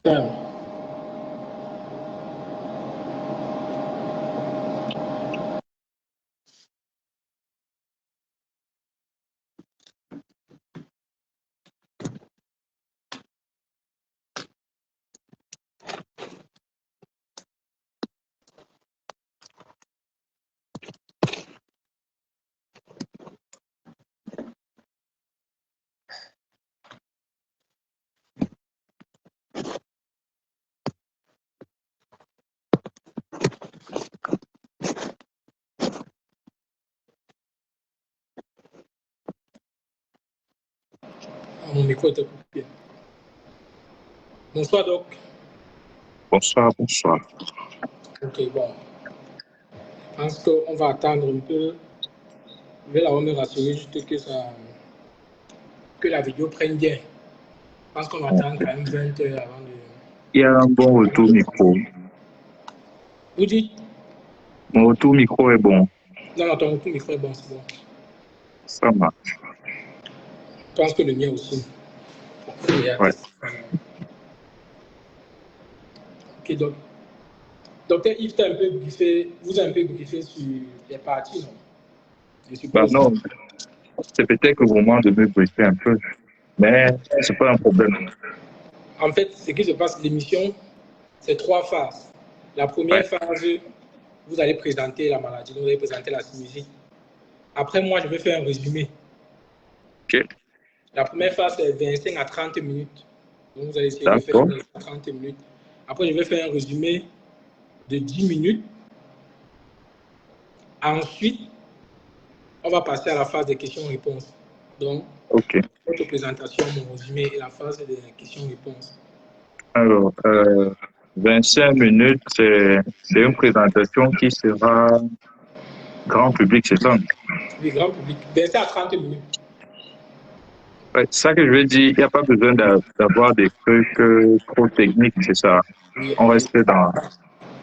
Ferme. Ah, mon micro était coupé. Bonsoir, Doc. Bonsoir, bonsoir. Ok, bon. Je pense qu'on va attendre un peu. Je vais d'abord me rassurer juste que la vidéo prenne bien. Je pense qu'on va attendre quand même 20 heures avant de. Il y a un bon retour micro. Vous dites? Mon retour micro est bon. Non, non, ton micro est bon, c'est bon. Ça marche. Je pense que le mien aussi. Ouais. Ok, donc. Docteur Yves t'a un peu briefé, vous a un peu briefé sur les parties, non? Je suppose. Non, c'est peut-être au moment de me briefer un peu, mais c'est pas un problème. En fait, ce qui se passe, l'émission, c'est 3 phases. La première phase, vous allez présenter la maladie, vous allez présenter la sinusite. Après, moi, je vais faire un résumé. Ok. La première phase, c'est 25 à 30 minutes. Donc, vous allez essayer de faire D'accord. 30 minutes. Après, je vais faire un résumé de 10 minutes. Ensuite, on va passer à la phase des questions-réponses. Donc, votre présentation, mon résumé et la phase des questions-réponses. Alors, 25 minutes, c'est une présentation qui sera grand public, c'est ça? Oui, grand public. 25 à 30 minutes. Ouais, ça que je veux dire, il n'y a pas besoin d'avoir des trucs trop techniques, c'est ça. Oui, On reste dans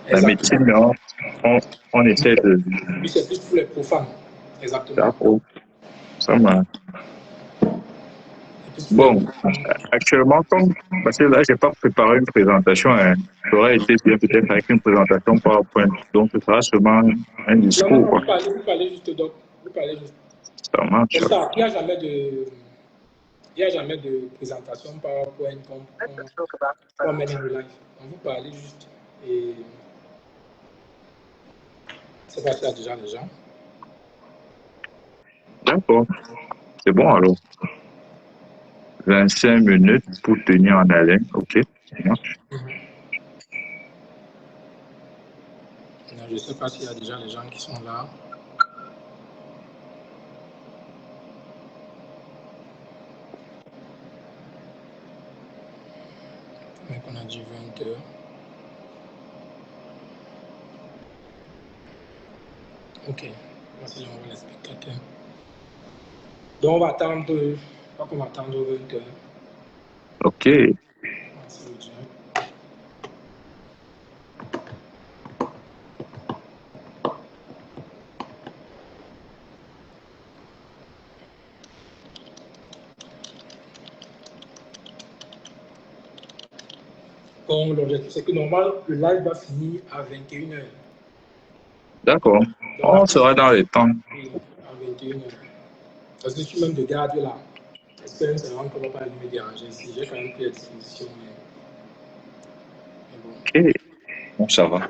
la médecine, mais on essaie de... Oui, c'est plus pour les profanes. Exactement. D'accord. Ça marche. Bon, actuellement, parce que là, je n'ai pas préparé une présentation, hein. Ça aurait été bien peut-être avec une présentation PowerPoint. Donc, ce sera seulement un discours. Non, vous parlez juste, donc. Vous parlez juste. Ça marche. Comme ça, il n'y a jamais de. Il n'y a jamais de présentation PowerPoint qu'on met dans le live. On vous parlez juste. Et c'est pas ça déjà les gens. D'accord. C'est bon alors. 25 minutes pour tenir en haleine. OK. Ça marche. Je ne sais pas s'il y a déjà les gens qui sont là. Donc on a dit 20 heures. Ok. Voici j'envoie les spectateurs. Donc on va attendre. Je crois qu'on va attendre 20 heures. OK. Merci le Dieu. Donc l'objectif c'est que normalement le live va finir à 21 heures. D'accord. On sera dans les temps. Oui, à 21 heures. Parce que je suis même de garde là. J'espère seulement qu'on ne va pas me déranger ici. J'ai quand même pris la disposition. Mais bon. OK. Bon, ça va. Ok.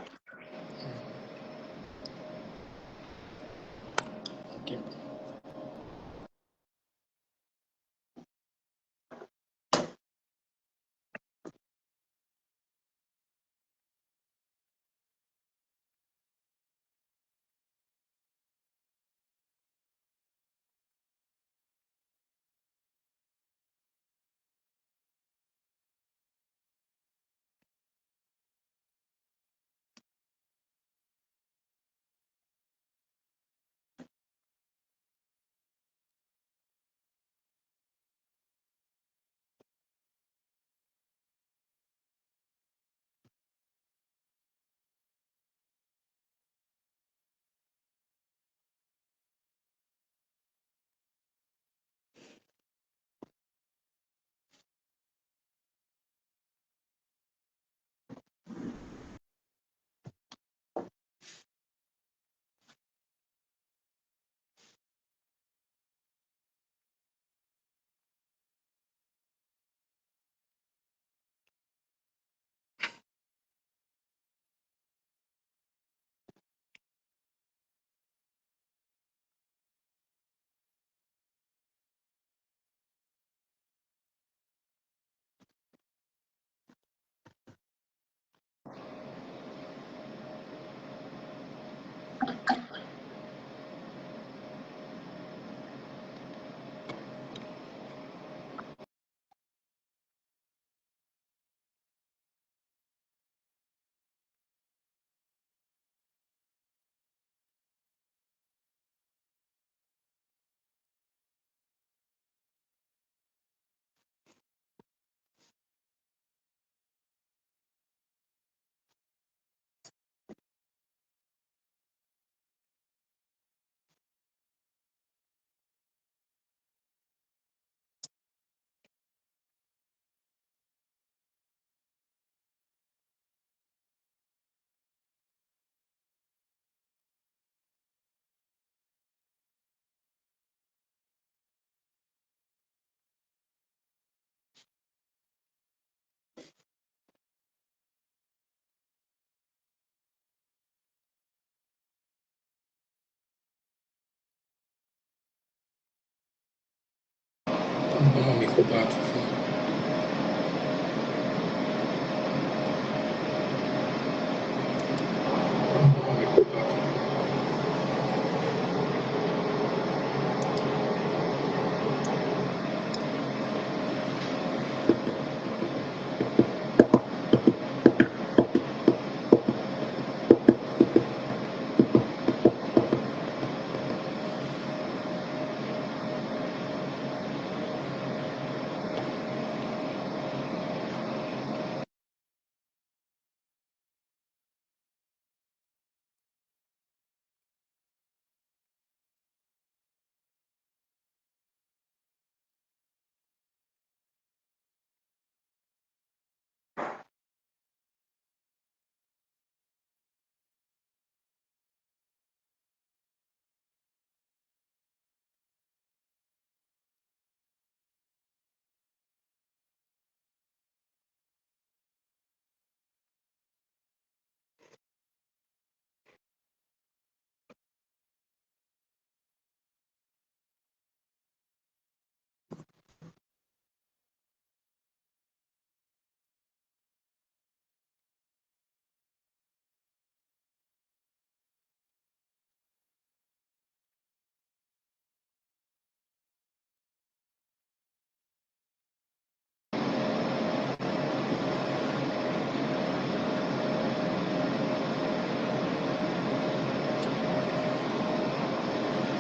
faut pas tout faire.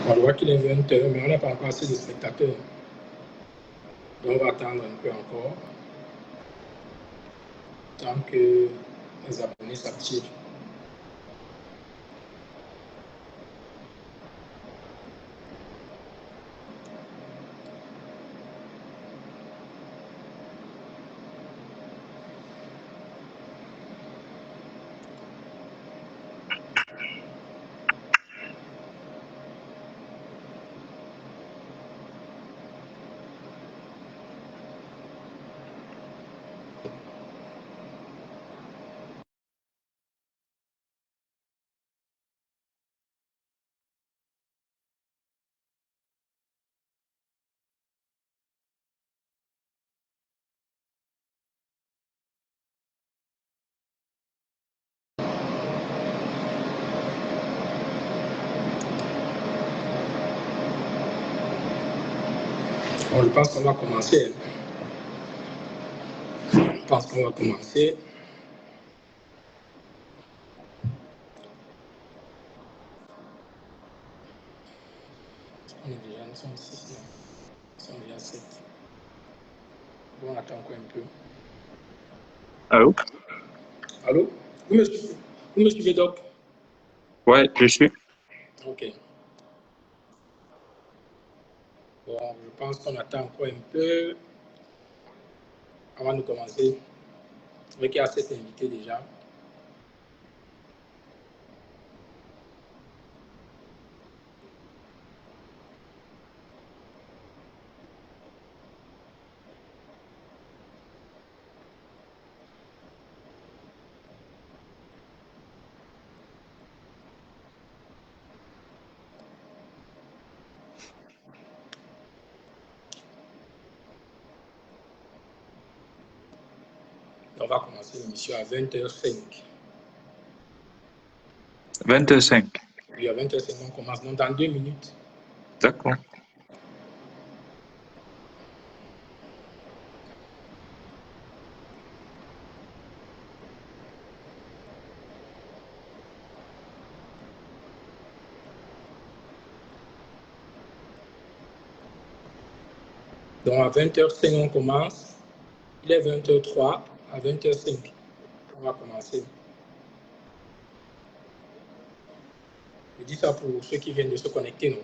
On voit qu'il est 20h, mais on n'a pas encore assez de spectateurs. Donc on va attendre un peu encore, tant que les abonnés s'activent. Bon, je pense qu'on va commencer. Je pense qu'on va commencer. On est déjà, nous sommes 6 là. Nous sommes déjà 7. Bon, on attend encore un peu. Allô? Allô? Vous me suivez, Doc? Ouais, je suis. Ok. Bon, je pense qu'on attend encore un peu avant de commencer. C'est vrai qu'il y a 7 invités déjà. On va commencer l'émission à 20h05. 20h05. Oui, à 20h05, on commence. Donc, dans 2 minutes. D'accord. Donc, à 20h05, on commence. Il est 20h03. À 20h05, on va commencer. Je dis ça pour ceux qui viennent de se connecter, non?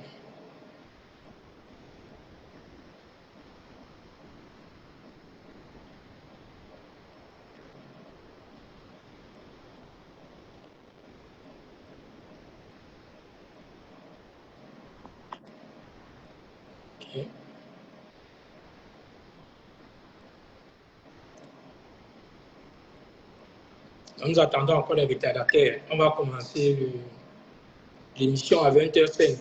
Ok. Donc, nous attendons encore les retardataires. On va commencer l'émission à 20h05.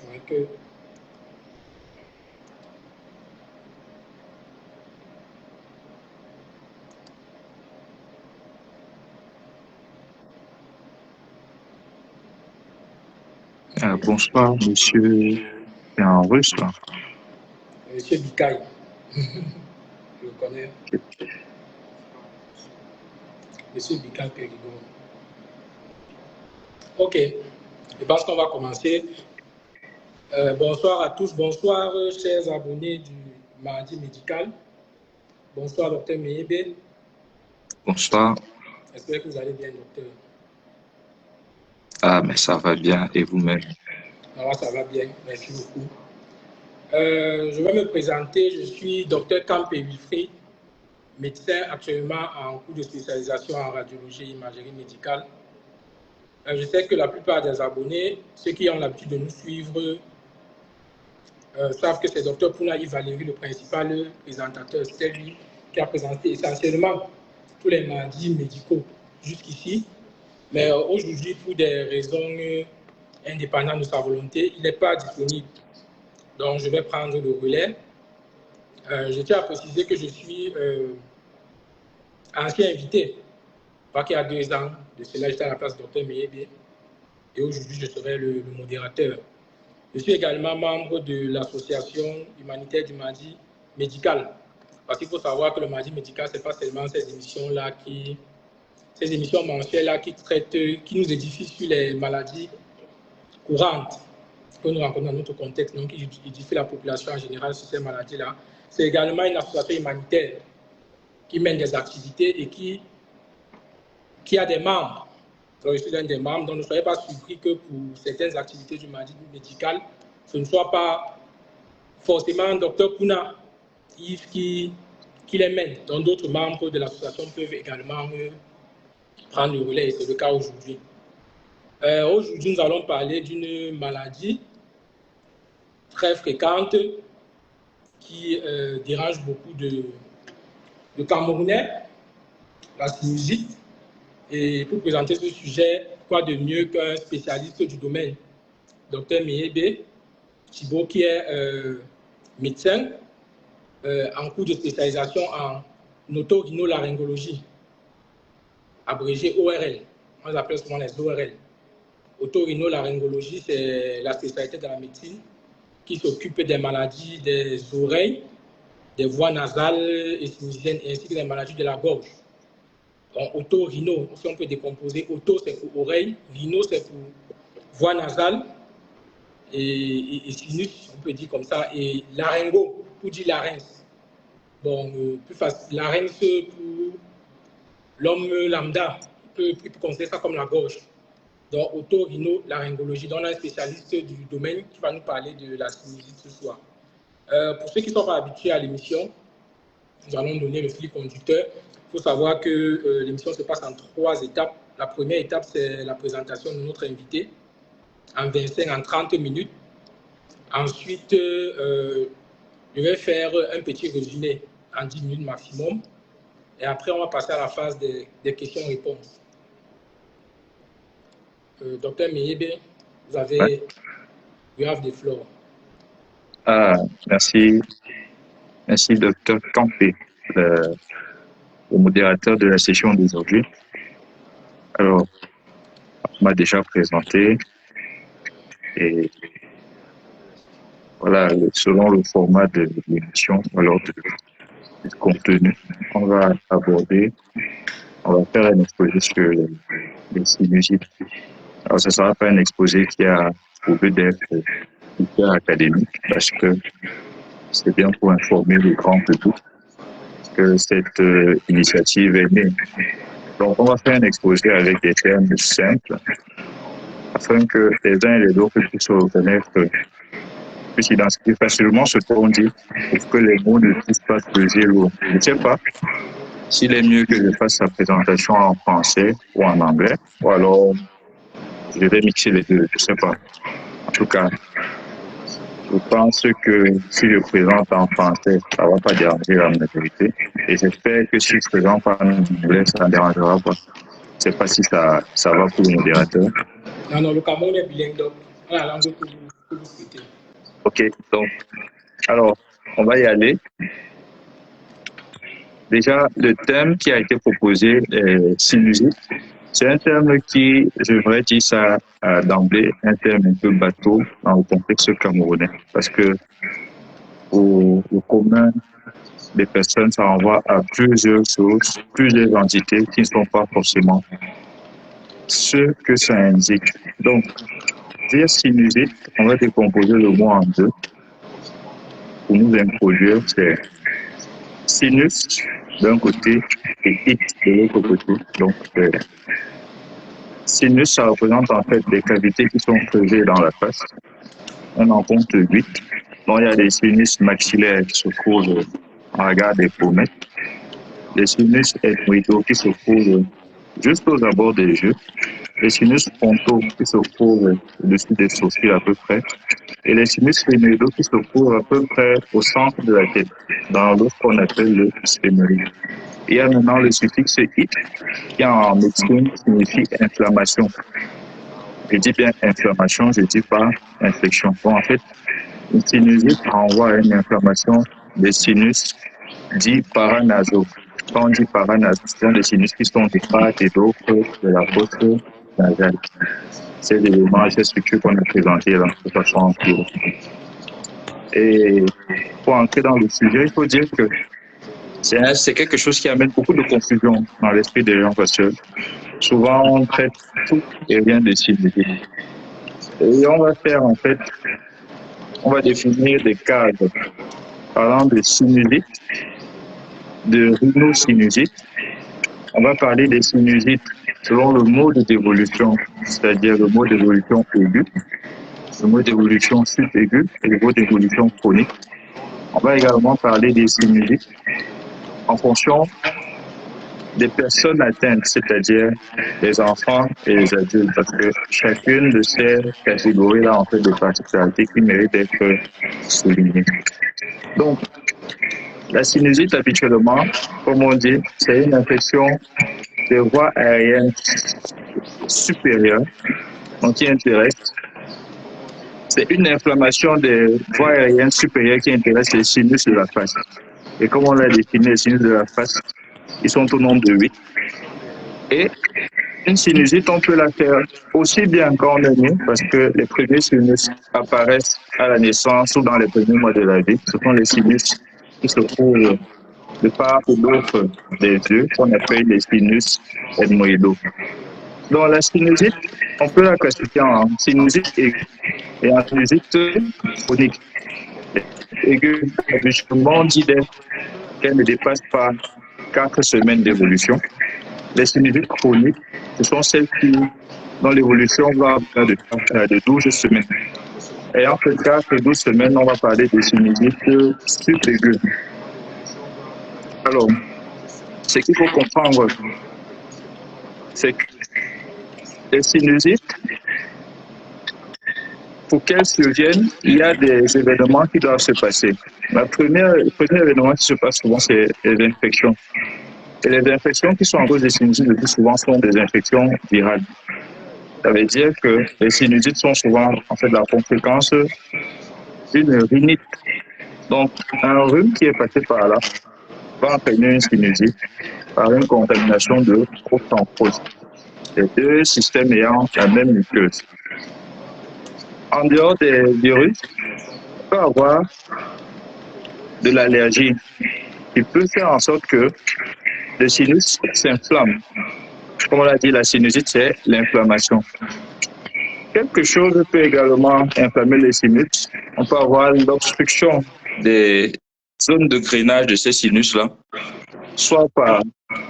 vrai que Bonsoir, monsieur. C'est en russe, là. Monsieur Bikaï, je le connais. Monsieur Bikaï Périgon. Ok, je pense qu'on va commencer. Bonsoir à tous, bonsoir chers abonnés du Mardi Médical. Bonsoir docteur Meyebe. Bonsoir. J'espère que vous allez bien docteur. Ah, mais ça va bien, et vous-même? Alors, ça va bien, merci beaucoup. Je vais me présenter, je suis docteur Campé Wilfried, médecin actuellement en cours de spécialisation en radiologie et imagerie médicale. Je sais que la plupart des abonnés, ceux qui ont l'habitude de nous suivre, savent que c'est Dr Pouna Valérie, le principal présentateur. C'est lui qui a présenté essentiellement tous les mardis médicaux jusqu'ici. Mais aujourd'hui, pour des raisons indépendantes de sa volonté, il n'est pas disponible. Donc, je vais prendre le relais. Je tiens à préciser que je suis ancien invité. Pas qu'il y a 2 ans, de cela, j'étais à la place de Dr Meyebe. Et aujourd'hui, je serai le modérateur. Je suis également membre de l'association humanitaire du Mardi médical. Parce qu'il faut savoir que le Mardi médical, ce n'est pas seulement ces émissions-là ces émissions mensuelles-là qui traitent, qui nous édifient sur les maladies courantes que nous rencontrons dans notre contexte, donc qui édifient la population en général sur ces maladies-là. C'est également une association humanitaire qui mène des activités et qui a des membres. Donc, je suis l'un des membres, donc ne soyez pas surpris que pour certaines activités du Mardi médical, ce ne soit pas forcément Dr Pouna Yves qui les mène. Donc, d'autres membres de l'association peuvent également prendre le relais, et c'est le cas aujourd'hui. Aujourd'hui, nous allons parler d'une maladie très fréquente qui dérange beaucoup de Camerounais, la sinusite. Et pour présenter ce sujet, quoi de mieux qu'un spécialiste du domaine, Dr Meyebe Thibault, qui est médecin en cours de spécialisation en otorhinolaryngologie, abrégé ORL. On les appelle souvent les ORL. Otorhinolaryngologie, c'est la spécialité de la médecine qui s'occupe des maladies des oreilles, des voies nasales et sinusiennes, ainsi que des maladies de la gorge. Donc, otorhino, si on peut décomposer, auto c'est pour oreille, rhino c'est pour voie nasale et sinus, on peut dire comme ça, et laryngo pour dire larynx. Bon, plus facile, larynx pour l'homme lambda, il peut considérer ça comme la gorge. Donc, otorhinolaryngologie. Donc, on a un spécialiste du domaine qui va nous parler de la sinusite ce soir. Pour ceux qui ne sont pas habitués à l'émission, nous allons donner le fil conducteur. Il faut savoir que l'émission se passe en 3 étapes. La première étape, c'est la présentation de notre invité en 30 minutes. Ensuite, je vais faire un petit résumé en 10 minutes maximum. Et après, on va passer à la phase des questions-réponses. Docteur Meyebe, vous avez you have the floor. Merci. Merci, docteur Campé, le modérateur de la session d'aujourd'hui. Alors, on m'a déjà présenté et voilà, selon le format de l'émission, alors du contenu, on va aborder, on va faire un exposé sur les sinusites. Alors, ce ne sera pas un exposé qui a pour but d'être hyper académique parce que c'est bien pour informer le grand public que cette initiative est née. Donc, on va faire un exposé avec des termes simples afin que les uns et les autres puissent se reconnaître, puissent identifier facilement ce qu'on dit pour que les mots ne puissent pas peser lourd. Je ne sais pas s'il est mieux que je fasse sa présentation en français ou en anglais, ou alors je vais mixer les deux, je ne sais pas. En tout cas, je pense que si je présente en français, ça ne va pas déranger la majorité. Et j'espère que si je présente en anglais, ça ne dérangera pas. Je ne sais pas si ça va pour le modérateur. Non, le Cameroun est bilingue, donc on a la langue pour vous. que vous souhaitez. Ok, donc, alors, on va y aller. Déjà, le thème qui a été proposé, sinusite, c'est un terme qui, je devrais dire ça d'emblée, un terme un peu bateau dans le contexte camerounais. Parce que au commun des personnes, ça renvoie à plusieurs choses, plusieurs entités qui ne sont pas forcément ce que ça indique. Donc, dire sinusite, on va décomposer le mot en deux. Pour nous introduire, c'est sinus d'un côté et it de l'autre côté. Donc, sinus, ça représente en fait des cavités qui sont creusées dans la face. On en compte 8. Donc, il y a des sinus maxillaires qui se trouvent en regard des pommettes, les sinus ethmoïdaux qui se trouvent juste aux abords des yeux, les sinus frontaux qui se trouvent au-dessus des sourcils à peu près, et les sinus phénoïdaux qui se trouvent à peu près au centre de la tête, dans ce qu'on appelle le sphénoïde. Il y a maintenant le suffixe it, qui en médecine signifie inflammation. Je dis bien inflammation, je ne dis pas infection. Bon, en fait, une sinusite renvoie à une inflammation des sinus dits paranasaux. Quand on dit paranasaux, ce sont des sinus qui sont de part et d'autre de la fosse nasale. C'est l'élément, ces structures qu'on a présentées là, de façon en cours. Et pour entrer dans le sujet, il faut dire que c'est quelque chose qui amène beaucoup de confusion dans l'esprit des gens parce que souvent on traite tout et rien de sinusite. Et on va faire en fait, on va définir des cadres parlant de sinusite, de rhinosinusite. On va parler des sinusites selon le mode d'évolution, c'est-à-dire le mode d'évolution aigu, le mode d'évolution subaigu et le mode d'évolution chronique. On va également parler des sinusites en fonction des personnes atteintes, c'est-à-dire les enfants et les adultes, parce que chacune de ces catégories-là en fait des particularités qui méritent d'être soulignées. Donc, la sinusite, habituellement, comme on dit, c'est une infection des voies aériennes supérieures, donc qui intéresse. C'est une inflammation des voies aériennes supérieures qui intéresse les sinus de la face. Et comme on l'a défini, les sinus de la face, ils sont au nombre de 8. Et une sinusite, on peut la faire aussi bien quand on est né, parce que les premiers sinus apparaissent à la naissance ou dans les premiers mois de la vie. Ce sont les sinus qui se trouvent de part ou d'autre des yeux, qu'on appelle les sinus ethmoïdaux. Donc la sinusite, on peut la classifier en sinusite aiguë et en sinusite chronique. Aiguë, habituellement, on dit qu'elle ne dépasse pas 4 semaines d'évolution. Les sinusites chroniques, ce sont celles dont l'évolution va de 12 semaines. Et entre 4 et 12 semaines, on va parler des sinusites subaiguës. Alors, ce qu'il faut comprendre, c'est que les sinusites, pour qu'elles surviennent, il y a des événements qui doivent se passer. Le premier événement qui se passe souvent, c'est les infections. Et les infections qui sont en cause des sinusites le plus souvent sont des infections virales. Ça veut dire que les sinusites sont souvent en fait la conséquence d'une rhinite. Donc, un rhume qui est passé par là va entraîner une sinusite par une contamination de protonchrose. Les deux systèmes ayant la même muqueuse. En dehors des virus, on peut avoir de l'allergie qui peut faire en sorte que le sinus s'inflamme. Comme on l'a dit, la sinusite, c'est l'inflammation. Quelque chose peut également inflammer les sinus. On peut avoir l'obstruction des zones de grainage de ces sinus-là, soit par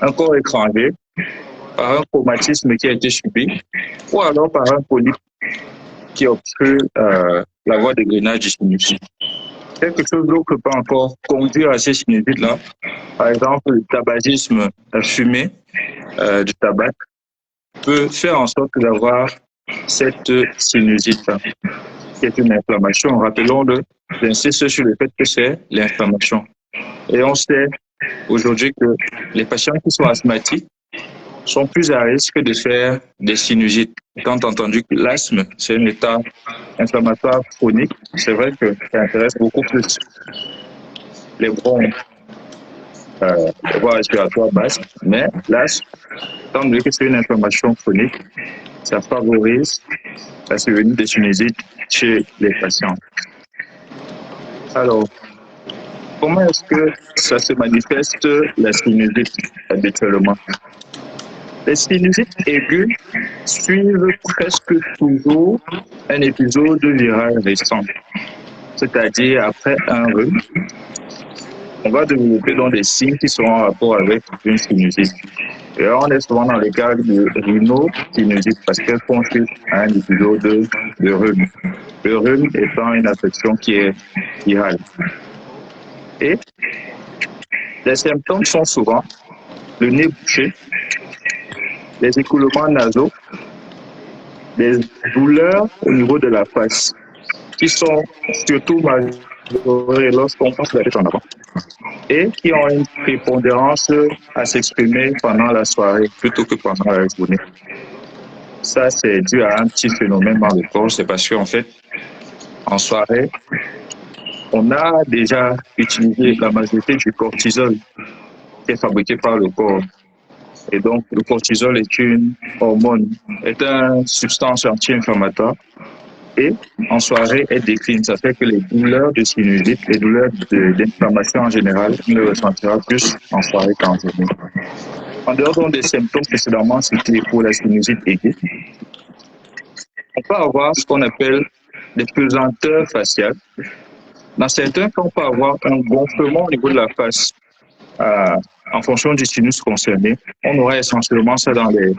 un corps étranger, par un traumatisme qui a été subi, ou alors par un polype qui obstrue la voie de grainage du sinus. Quelque chose d'autre peut encore conduire à ces sinusites-là. Par exemple, le tabagisme fumé du tabac peut faire en sorte d'avoir cette sinusite qui est une inflammation. Rappelons-le, j'insiste sur le fait que c'est l'inflammation. Et on sait aujourd'hui que les patients qui sont asthmatiques sont plus à risque de faire des sinusites. Quand entendu que l'asthme, c'est un état inflammatoire chronique, c'est vrai que ça intéresse beaucoup plus les voies respiratoires basses, mais l'asthme, étant donné que c'est une inflammation chronique, ça favorise la survenue des sinusites chez les patients. Alors, comment est-ce que ça se manifeste, la sinusite, habituellement? Les sinusites aiguës suivent presque toujours un épisode viral récent, c'est-à-dire après un rhume, on va développer donc des signes qui seront en rapport avec une sinusite. Et là, on est souvent dans le cas de rhinosinusite parce qu'elle font suite à un épisode de rhume. Le rhume étant une affection qui est virale. Et les symptômes sont souvent le nez bouché, les écoulements nasaux, les douleurs au niveau de la face, qui sont surtout majorées lorsqu'on passe la tête en avant, et qui ont une prépondérance à s'exprimer pendant la soirée plutôt que pendant la journée. Ça, c'est dû à un petit phénomène dans le corps, c'est parce qu'en fait, en soirée, on a déjà utilisé la majorité du cortisol qui est fabriqué par le corps. Et donc, le cortisol est une hormone, est une substance anti-inflammatoire. Et en soirée, elle décline. Ça fait que les douleurs de sinusite, les douleurs d'inflammation en général, on les ressentira plus en soirée qu'en journée. En dehors donc des symptômes précédemment cités pour la sinusite aiguë, on peut avoir ce qu'on appelle des pesanteurs faciales. Dans certains cas, on peut avoir un gonflement au niveau de la face en fonction du sinus concerné. On aura essentiellement ça dans les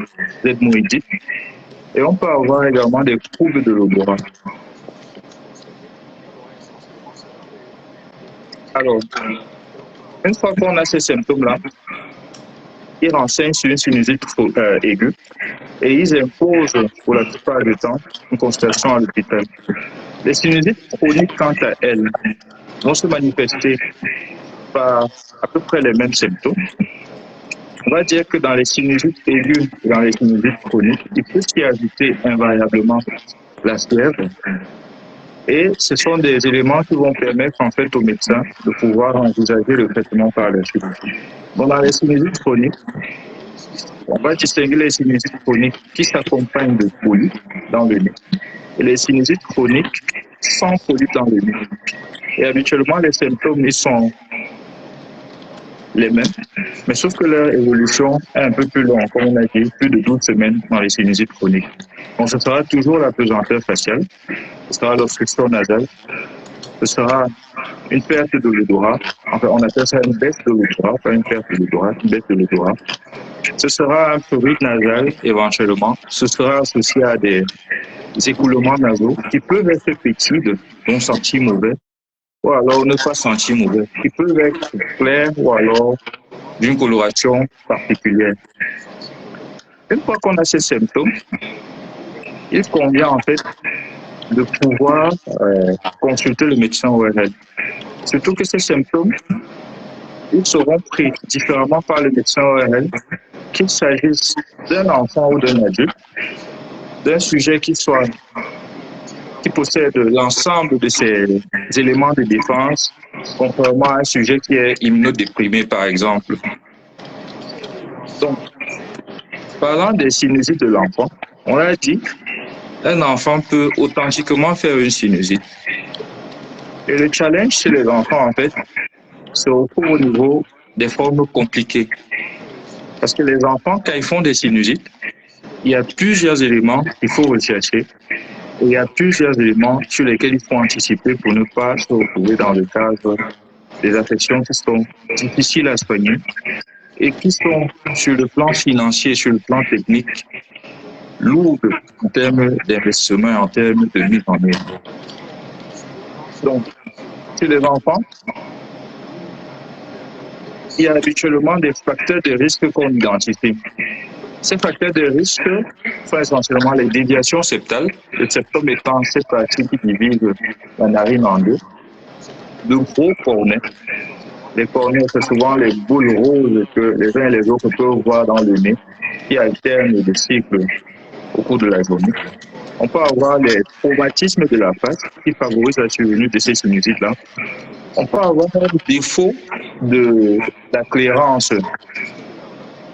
ethmoïdites. Et on peut avoir également des troubles de l'odorat. Alors, une fois qu'on a ces symptômes-là, ils renseignent sur une sinusite aiguë et ils imposent pour la plupart du temps une consultation à l'hôpital. Les sinusites chroniques, quant à elles, vont se manifester par à peu près les mêmes symptômes. On va dire que dans les sinusites aiguës et dans les sinusites chroniques, il peut s'y ajouter invariablement la fièvre. Et ce sont des éléments qui vont permettre en fait aux médecins de pouvoir envisager le traitement par la suite. Bon, dans les sinusites chroniques, on va distinguer les sinusites chroniques qui s'accompagnent de polypes dans le nez et les sinusites chroniques sans polypes dans le nez. Et habituellement, les symptômes ils sont les mêmes, mais sauf que leur évolution est un peu plus longue, comme on a dit, plus de 12 semaines dans les sinusites chroniques. Donc, ce sera toujours la pesanteur faciale, ce sera l'obstruction nasale, ce sera une perte de l'odorat, enfin, on appelle ça une baisse de l'odorat, pas une perte de l'odorat, une baisse de l'odorat. Ce sera un prurite nasal, éventuellement, ce sera associé à des écoulements nasaux qui peuvent être petits, dont sentir mauvais, ou alors ne pas sentir mauvais, qui peuvent être clairs ou alors d'une coloration particulière. Une fois qu'on a ces symptômes, il convient en fait de pouvoir consulter le médecin ORL. Surtout que ces symptômes, ils seront pris différemment par le médecin ORL, qu'il s'agisse d'un enfant ou d'un adulte, d'un sujet qui possède l'ensemble de ces éléments de défense, contrairement à un sujet qui est immunodéprimé, par exemple. Donc, parlant des sinusites de l'enfant, on l'a dit, un enfant peut authentiquement faire une sinusite. Et le challenge chez les enfants, en fait, se retrouve au niveau des formes compliquées. Parce que les enfants, quand ils font des sinusites, il y a plusieurs éléments qu'il faut rechercher. Et il y a plusieurs éléments sur lesquels il faut anticiper pour ne pas se retrouver dans le cadre des affections qui sont difficiles à soigner et qui sont, sur le plan financier, sur le plan technique, lourdes en termes d'investissement et en termes de mise en œuvre. Donc, chez les enfants, il y a habituellement des facteurs de risque qu'on identifie. Ces facteurs de risque sont essentiellement les déviations septales, le septum étant cette partie qui divise la narine en deux, de gros cornets, Les cornéas, c'est souvent les boules roses que les uns et les autres peuvent voir dans le nez, qui alternent de cycles au cours de la journée. On peut avoir les traumatismes de la face qui favorisent la survenue de ces sinusites-là. On peut avoir un défaut de la clairance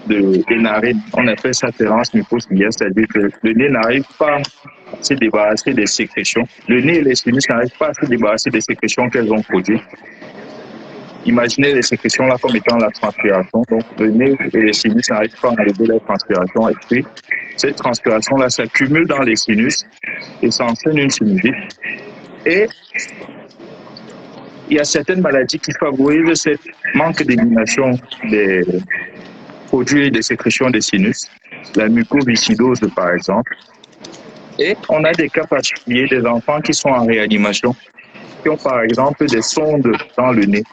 des narines. On appelle ça clairance mucociliaire, c'est-à-dire que le nez n'arrive pas à se débarrasser des sécrétions. Le nez et les sinus n'arrivent pas à se débarrasser des sécrétions qu'elles ont produites. Imaginez les sécrétions là comme étant la transpiration. Donc, le nez et les sinus n'arrivent pas à enlever la transpiration. Et puis, cette transpiration-là s'accumule dans les sinus et ça entraîne une sinusite. Et il y a certaines maladies qui favorisent ce manque d'élimination des produits et des sécrétions des sinus. La mucoviscidose, par exemple. Et on a des cas particuliers des enfants qui sont en réanimation, qui ont par exemple des sondes dans le nez.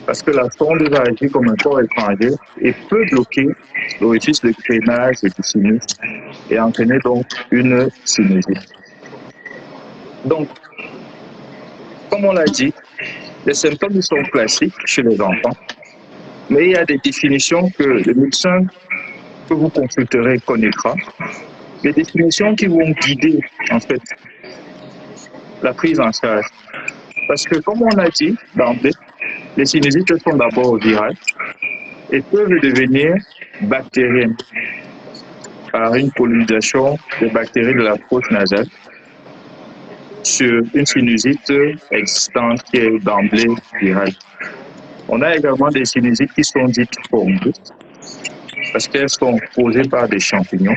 Parce que la sonde va agir comme un corps étranger et peut bloquer l'orifice de crénage du sinus et entraîner donc une sinusite. Donc, comme on l'a dit, les symptômes sont classiques chez les enfants, mais il y a des définitions que le médecin que vous consulterez connaîtra, des définitions qui vont guider en fait la prise en charge. Parce que comme on a dit d'emblée, les sinusites sont d'abord virales et peuvent devenir bactériennes par une pollinisation des bactéries de la fosse nasale sur une sinusite existante qui est d'emblée virale. On a également des sinusites qui sont dites fongeuses parce qu'elles sont causées par des champignons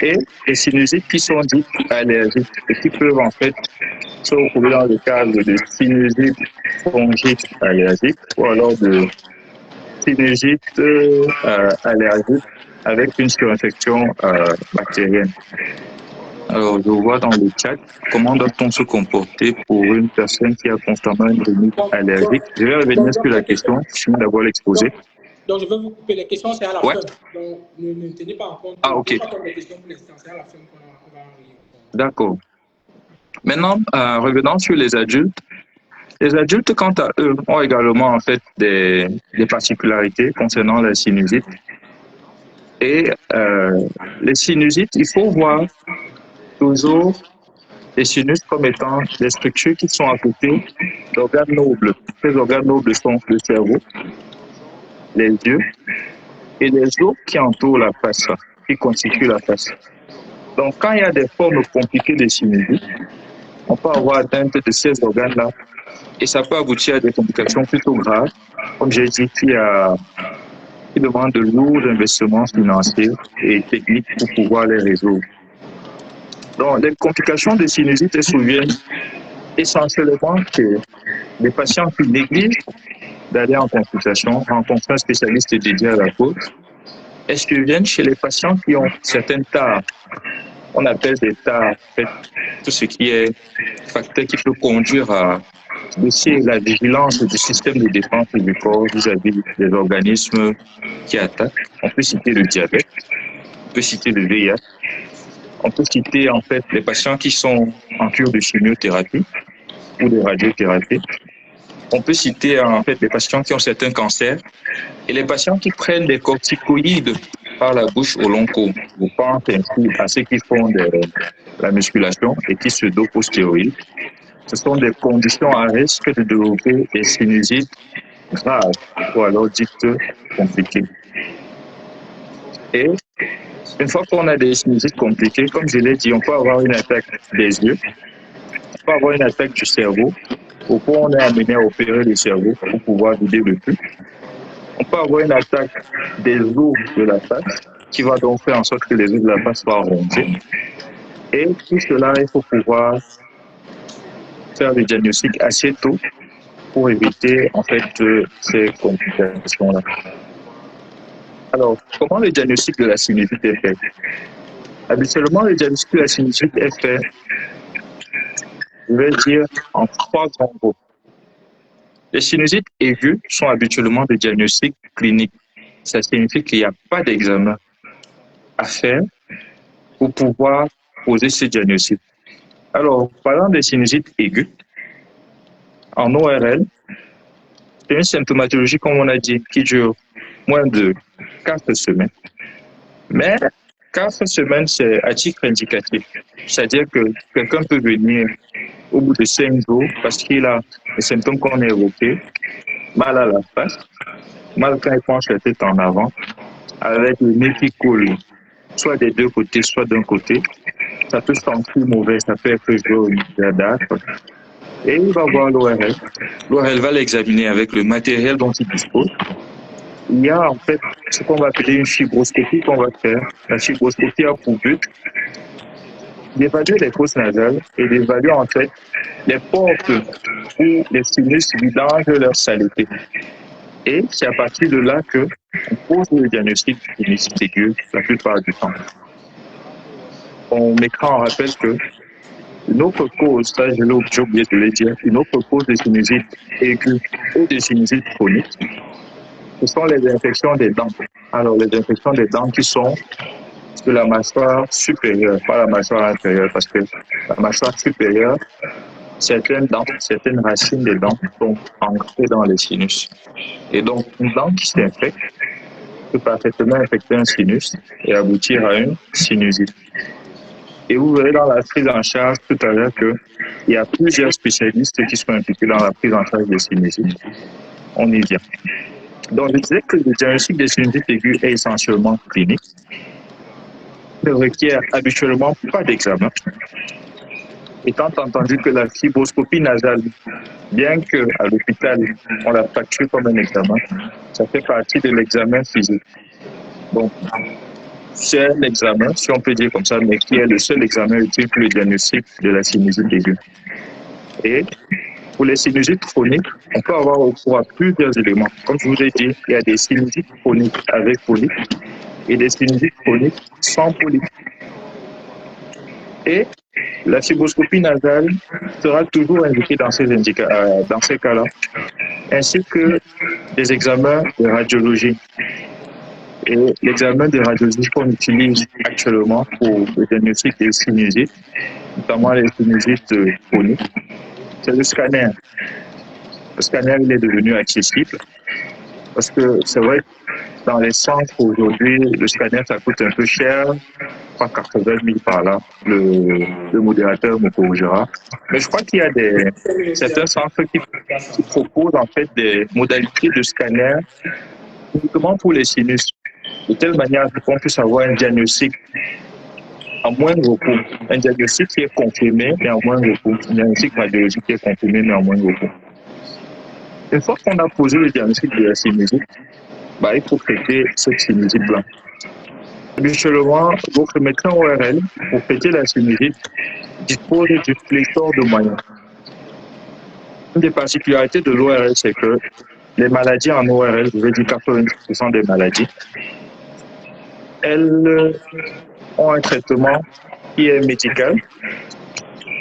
et des sinusites qui sont dites allergiques et qui peuvent en fait se retrouver dans le cadre de sinusites fongiques allergiques ou alors de sinusites allergiques avec une surinfection bactérienne. Alors, je vois dans le chat comment doit-on se comporter pour une personne qui a constamment une rhinite allergique. Je vais revenir sur la question, je finis d'avoir l'exposé. Donc, je vais vous couper les questions, c'est à la fin. Donc, ne tenez pas en compte. Ah, ok. Les questions pour l'instant, c'est à la fin qu'on va arriver. D'accord. Maintenant, revenons sur les adultes. Les adultes, quant à eux, ont également en fait des particularités concernant la sinusite. Et les sinusites, il faut voir toujours les sinus comme étant des structures qui sont à côté d'organes nobles. Ces organes nobles sont le cerveau, les yeux et les os qui entourent la face, qui constituent la face. Donc, quand il y a des formes compliquées de sinusite, on peut avoir atteinte de ces organes-là et ça peut aboutir à des complications plutôt graves, comme j'ai dit, qui demandent de lourds investissements financiers et techniques pour pouvoir les résoudre. Donc, les complications de sinusite elles surviennent essentiellement que les patients qui négligent d'aller en consultation, rencontrer un spécialiste dédié à la cause, est-ce qu'ils viennent chez les patients qui ont certaines tares? On appelle des tares, en fait, tout ce qui est facteur qui peut conduire à baisser la vigilance du système de défense du corps vis-à-vis des organismes qui attaquent. On peut citer le diabète, on peut citer le VIH, on peut citer en fait les patients qui sont en cure de chimiothérapie ou de radiothérapie. On peut citer en fait les patients qui ont certains cancers et les patients qui prennent des corticoïdes par la bouche au long cours. Je pense ainsi à ceux qui font de la musculation et qui se dopent aux stéroïdes. Ce sont des conditions à risque de développer des sinusites graves ou alors dites compliquées. Et une fois qu'on a des sinusites compliquées, comme je l'ai dit, on peut avoir une attaque des yeux, on peut avoir une attaque du cerveau, au point où on est amené à opérer le cerveau pour pouvoir vider le pus. On peut avoir une attaque des os de la face, qui va donc faire en sorte que les os de la face soient arrondis. Et tout cela, il faut pouvoir faire le diagnostic assez tôt pour éviter en fait ces complications-là. Alors, comment le diagnostic de la sinusite est fait? Habituellement, le diagnostic de la sinusite est fait, je vais dire, en 3 grands groupes. Les sinusites aiguës sont habituellement des diagnostics cliniques. Ça signifie qu'il n'y a pas d'examen à faire pour pouvoir poser ce diagnostic. Alors, parlant des sinusites aiguës, en ORL, C'est une symptomatologie, comme on a dit, qui dure moins de 4 semaines. Mais 4 semaines, c'est à titre indicatif. C'est-à-dire que quelqu'un peut venir au bout de 5 jours parce qu'il a les symptômes qu'on a évoqués, mal à la face, mal quand il penche la tête en avant, avec le nez qui coule, soit des deux côtés, soit d'un côté. Ça peut sentir mauvais, ça peut être jaune, verdâtre. Et il va voir l'ORL. L'ORL va l'examiner avec le matériel dont il dispose. Il y a en fait ce qu'on va appeler une fibroscopie qu'on va faire. La fibroscopie a pour but d'évaluer les fosses nasales et d'évaluer en fait les portes où les sinus vidangent leur saleté. Et c'est à partir de là qu'on pose le diagnostic de sinusite aiguë la plupart du temps. On mettra en rappel que une autre cause, ça j'ai oublié de le dire, une autre cause de sinusite aiguë ou de sinusite chronique, ce sont les infections des dents. Alors les infections des dents qui sont de la mâchoire supérieure, pas la mâchoire inférieure, parce que la mâchoire supérieure, certaines dents, certaines racines des dents sont ancrées dans les sinus. Et donc, une dent qui s'infecte peut parfaitement infecter un sinus et aboutir à une sinusite. Et vous verrez dans la prise en charge tout à l'heure qu'il y a plusieurs spécialistes qui sont impliqués dans la prise en charge des sinusites. On y vient. Donc, je disais que le diagnostic des sinusites aiguës est essentiellement clinique. Ne requiert habituellement pas d'examen. Étant entendu que la fibroscopie nasale, bien qu'à l'hôpital, on la facture comme un examen, ça fait partie de l'examen physique. Donc, c'est un examen, si on peut dire comme ça, mais qui est le seul examen utile pour le diagnostic de la sinusite aiguë. Et pour les sinusites chroniques, on peut avoir recours à plusieurs éléments. Comme je vous ai dit, il y a des sinusites chroniques avec polype et des sinusites chroniques sans polype. Et la fibroscopie nasale sera toujours indiquée dans ces cas-là, ainsi que des examens de radiologie. Et l'examen de radiologie qu'on utilise actuellement pour le diagnostic des sinusites, notamment les sinusites chroniques, c'est le scanner. Le scanner, il est devenu accessible parce que c'est vrai que dans les centres aujourd'hui, le scanner, ça coûte un peu cher, pas 80 000 par là, le modérateur me corrigera. Mais je crois qu'il y a certains centres qui proposent en fait des modalités de scanner uniquement pour les sinus, de telle manière qu'on puisse avoir un diagnostic en moindre recours, un diagnostic qui est confirmé mais en moindre recours, un diagnostic radiologique qui est confirmé mais en moindre recours. Une fois qu'on a posé le diagnostic de la sinusite, il faut traiter cette sinusite-là. Habituellement, votre médecin ORL, pour traiter la sinusite, dispose du pléthore de moyens. Une des particularités de l'ORL, c'est que les maladies en ORL, je vais dire 90% des maladies, elles ont un traitement qui est médical,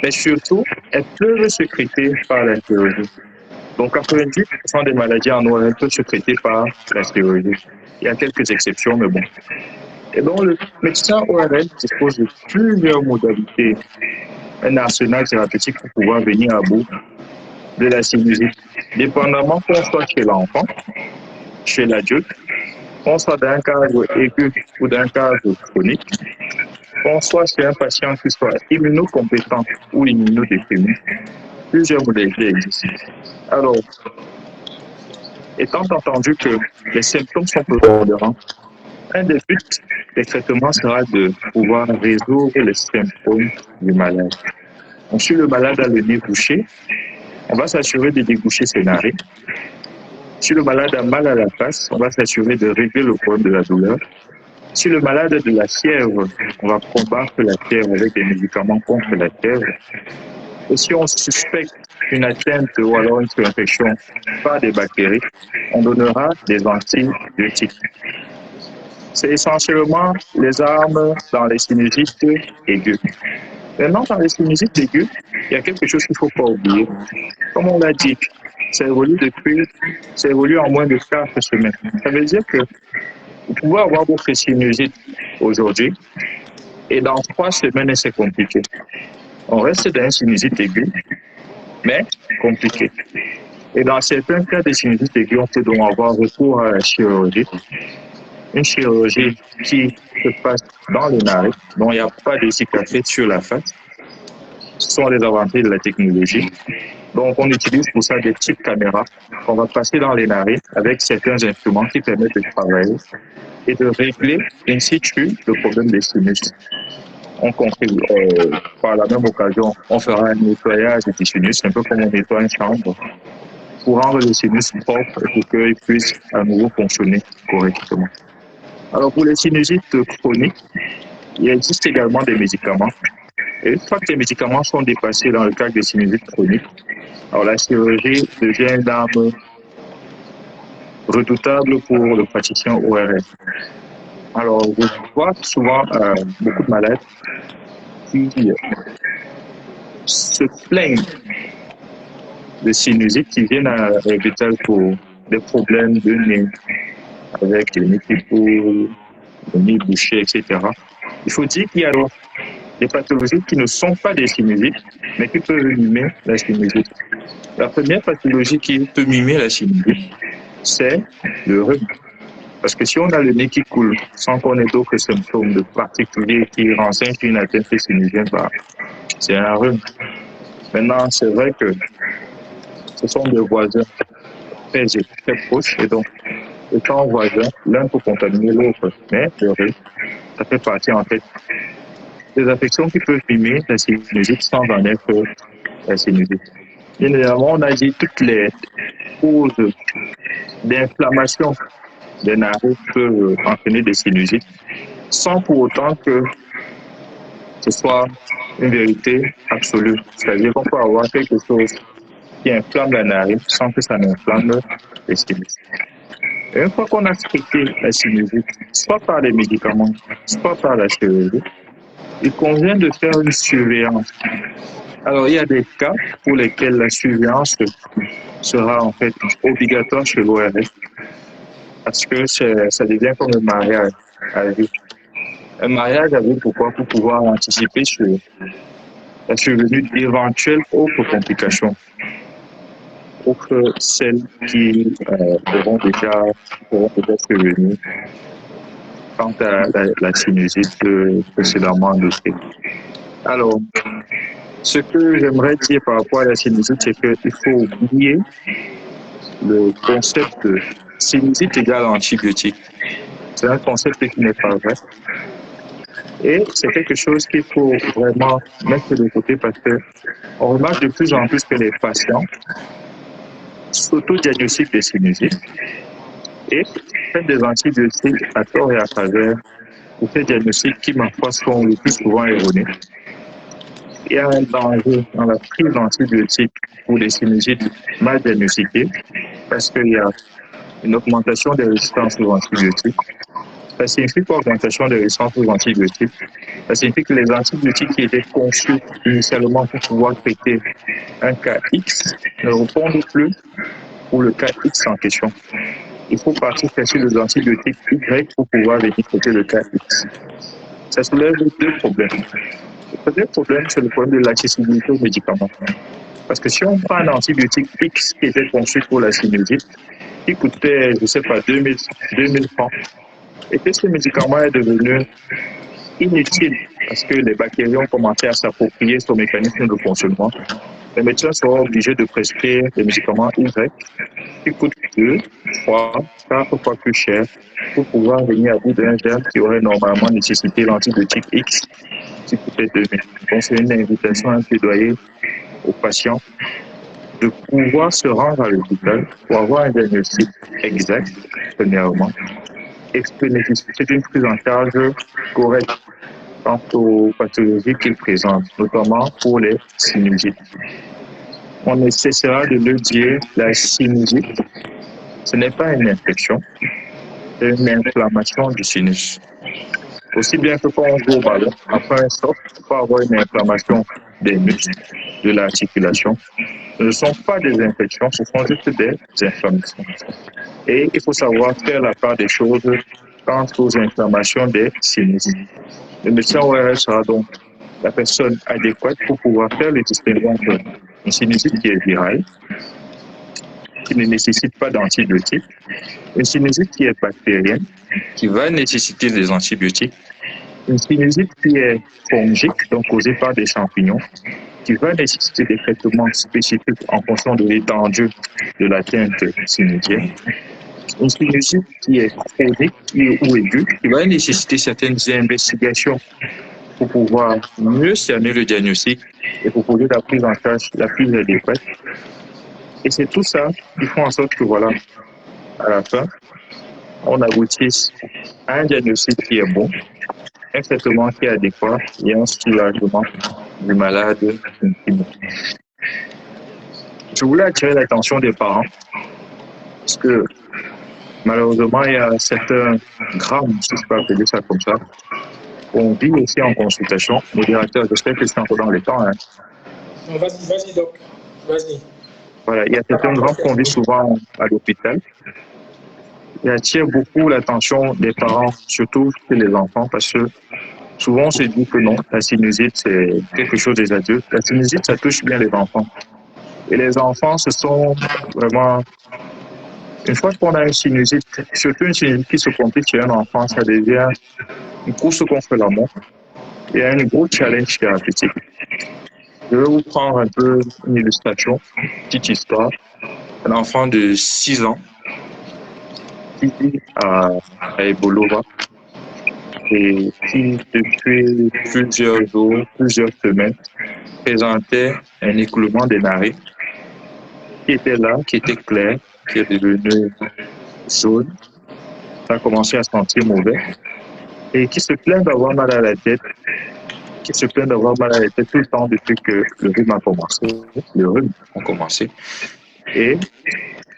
mais surtout, elles peuvent se traiter par la chirurgie. Donc, 90% des maladies en ORL peuvent se traiter par la chirurgie. Il y a quelques exceptions, mais bon. Et donc, le médecin ORL dispose de plusieurs modalités, un arsenal thérapeutique pour pouvoir venir à bout de la sinusite, dépendamment qu'on soit chez l'enfant, chez l'adulte, qu'on soit dans un cadre aigu ou d'un cadre chronique, qu'on soit chez un patient qui soit immunocompétent ou immunodéprimé. Plusieurs modalités existent. Alors, étant entendu que les symptômes sont prépondérants, un des buts des traitements sera de pouvoir résoudre les symptômes du malade. Donc, si le malade a le nez bouché, on va s'assurer de déboucher ses narines. Si le malade a mal à la face, on va s'assurer de régler le problème de la douleur. Si le malade a de la fièvre, on va combattre la fièvre avec des médicaments contre la fièvre. Et si on suspecte une atteinte ou alors une infection par des bactéries, on donnera des antibiotiques. C'est essentiellement les armes dans les sinusites aiguës. Maintenant, dans les sinusites aiguës, il y a quelque chose qu'il ne faut pas oublier. Comme on l'a dit, ça évolue en moins de 4 semaines. Ça veut dire que vous pouvez avoir votre sinusite aujourd'hui et dans 3 semaines, c'est compliqué. On reste dans une sinusite aiguë, mais compliqué. Et dans certains cas de sinusite aiguë, on peut donc avoir recours à la chirurgie. Une chirurgie qui se passe dans les narines, dont il n'y a pas de cicatrice sur la face. Ce sont les avantages de la technologie. Donc, on utilise pour ça des petites caméras qu'on va passer dans les narines avec certains instruments qui permettent de travailler et de régler in situ le problème des sinus. On contribue, par la même occasion, on fera un nettoyage des sinus, un peu comme on nettoie une chambre, pour rendre les sinus propres et pour qu'ils puissent à nouveau fonctionner correctement. Alors, pour les sinusites chroniques, il existe également des médicaments. Et une fois que les médicaments sont dépassés dans le cadre des sinusites chroniques, alors la chirurgie devient une arme redoutable pour le praticien ORL. Alors, je vois souvent beaucoup de malades qui se plaignent de sinusite qui viennent à l'hôpital pour des problèmes de nez, avec les nez qui coulent, le nez bouché, etc. Il faut dire qu'il y a des pathologies qui ne sont pas des sinusites, mais qui peuvent mimer la sinusite. La première pathologie qui peut mimer la sinusite, c'est le rhume. Parce que si on a le nez qui coule sans qu'on ait d'autres symptômes de particuliers qui renseignent sur une atteinte sinusienne, c'est un rhume. Maintenant, c'est vrai que ce sont des voisins très proches et donc, étant voisins, l'un peut contaminer l'autre. Mais le rhume, ça fait partie en fait des affections qui peuvent mimer la sinusite sans en être la sinusite. Bien évidemment, on a dit toutes les causes d'inflammation des narines peuvent entraîner des sinusites, sans pour autant que ce soit une vérité absolue. C'est-à-dire qu'on peut avoir quelque chose qui inflamme la narine sans que ça n'inflamme les sinus. Et une fois qu'on a traité la sinusite, soit par les médicaments, soit par la chirurgie, il convient de faire une surveillance. Alors, il y a des cas pour lesquels la surveillance sera en fait obligatoire chez l'ORL parce que ça devient comme un mariage à vie. Un mariage à vie, pourquoi? Pour pouvoir anticiper sur la survenue d'éventuelles autres complications, autres celles qui auront déjà survenu quant à la sinusite précédemment notée. Alors, ce que j'aimerais dire par rapport à la sinusite, c'est qu'il faut oublier le concept de sinusite égale antibiotique. C'est un concept qui n'est pas vrai. Et c'est quelque chose qu'il faut vraiment mettre de côté parce qu'on remarque de plus en plus que les patients s'auto-diagnostiquent des sinusites et prennent des antibiotiques à tort et à travers pour ces diagnostics qui, ma foi, sont le plus souvent erronés. Il y a un danger dans la prise d'antibiotiques pour les sinusites mal diagnostiquées parce qu'il y a une augmentation des résistances aux antibiotiques. Ça signifie quoi, augmentation des résistances aux antibiotiques? Ça signifie que les antibiotiques qui étaient conçus initialement pour pouvoir traiter un cas X ne répondent plus pour le cas X en question. Il faut partir chercher des antibiotiques Y pour pouvoir venir traiter le cas X. Ça soulève deux problèmes. Le premier problème, c'est le problème de l'accessibilité aux médicaments. Parce que si on prend un antibiotique X qui était conçu pour la sinusite, qui coûtait, je ne sais pas, 2000 francs, et que ce médicament est devenu inutile parce que les bactéries ont commencé à s'approprier son mécanisme de fonctionnement, les médecins seront obligés de prescrire des médicaments Y qui coûtent 2, 3, 4 fois plus cher pour pouvoir venir à bout d'un germe qui aurait normalement nécessité l'antibiotique X qui coûtait 2000. Donc c'est une invitation, un plaidoyer aux patients de pouvoir se rendre à l'hôpital pour avoir un diagnostic exact, premièrement, et bénéficier d'une prise en charge correcte quant aux pathologies qu'ils présentent, notamment pour les sinusites. On ne cessera de le dire, la sinusite, ce n'est pas une infection, c'est une inflammation du sinus. Aussi bien que quand on joue au ballon, après un choc, on peut avoir une inflammation des muscles, de l'articulation. Ce ne sont pas des infections, ce sont juste des inflammations. Et il faut savoir faire la part des choses quant aux inflammations des sinus. Le médecin ORL sera donc la personne adéquate pour pouvoir faire le distinguo entre une sinusite qui est virale qui ne nécessite pas d'antibiotiques, une sinusite qui est bactérienne, qui va nécessiter des antibiotiques, une sinusite qui est fongique, donc causée par des champignons, qui va nécessiter des traitements spécifiques en fonction de l'étendue de l'atteinte sinusienne. Une sinusite qui est chronique ou aiguë, qui va nécessiter certaines investigations pour pouvoir mieux cerner le diagnostic et pour poser la prise en charge la plus adéquate. Et c'est tout ça qui fait en sorte que, voilà, à la fin, on aboutisse à un diagnostic qui est bon, un traitement qui est adéquat et un soulagement du malade. Je voulais attirer l'attention des parents parce que malheureusement, il y a certains drames, si je peux appeler ça comme ça, qu'on vit aussi en consultation. Modérateur, j'espère que c'est encore dans les temps. Hein. Non, vas-y, Doc. Vas-y. Voilà, il y a certains drames qu'on vit souvent à l'hôpital. Il attire beaucoup l'attention des parents, surtout chez les enfants, parce que souvent on se dit que non, la sinusite, c'est quelque chose des adultes. La sinusite, ça touche bien les enfants. Et les enfants, ce sont vraiment... Une fois qu'on a une sinusite, surtout une sinusite qui se complique chez un enfant, ça devient une course contre la mort. Il y a un gros challenge thérapeutique. Je vais vous prendre un peu une illustration, une petite histoire. Un enfant de 6 ans qui vit à Ebolova et qui, depuis plusieurs jours, plusieurs semaines, présentait un écoulement des narines qui était là, qui était clair, qui est devenu jaune. Ça a commencé à sentir mauvais et qui se plaint d'avoir mal à la tête, qui se plaint d'avoir mal à la tête tout le temps depuis que le rhume a commencé. Et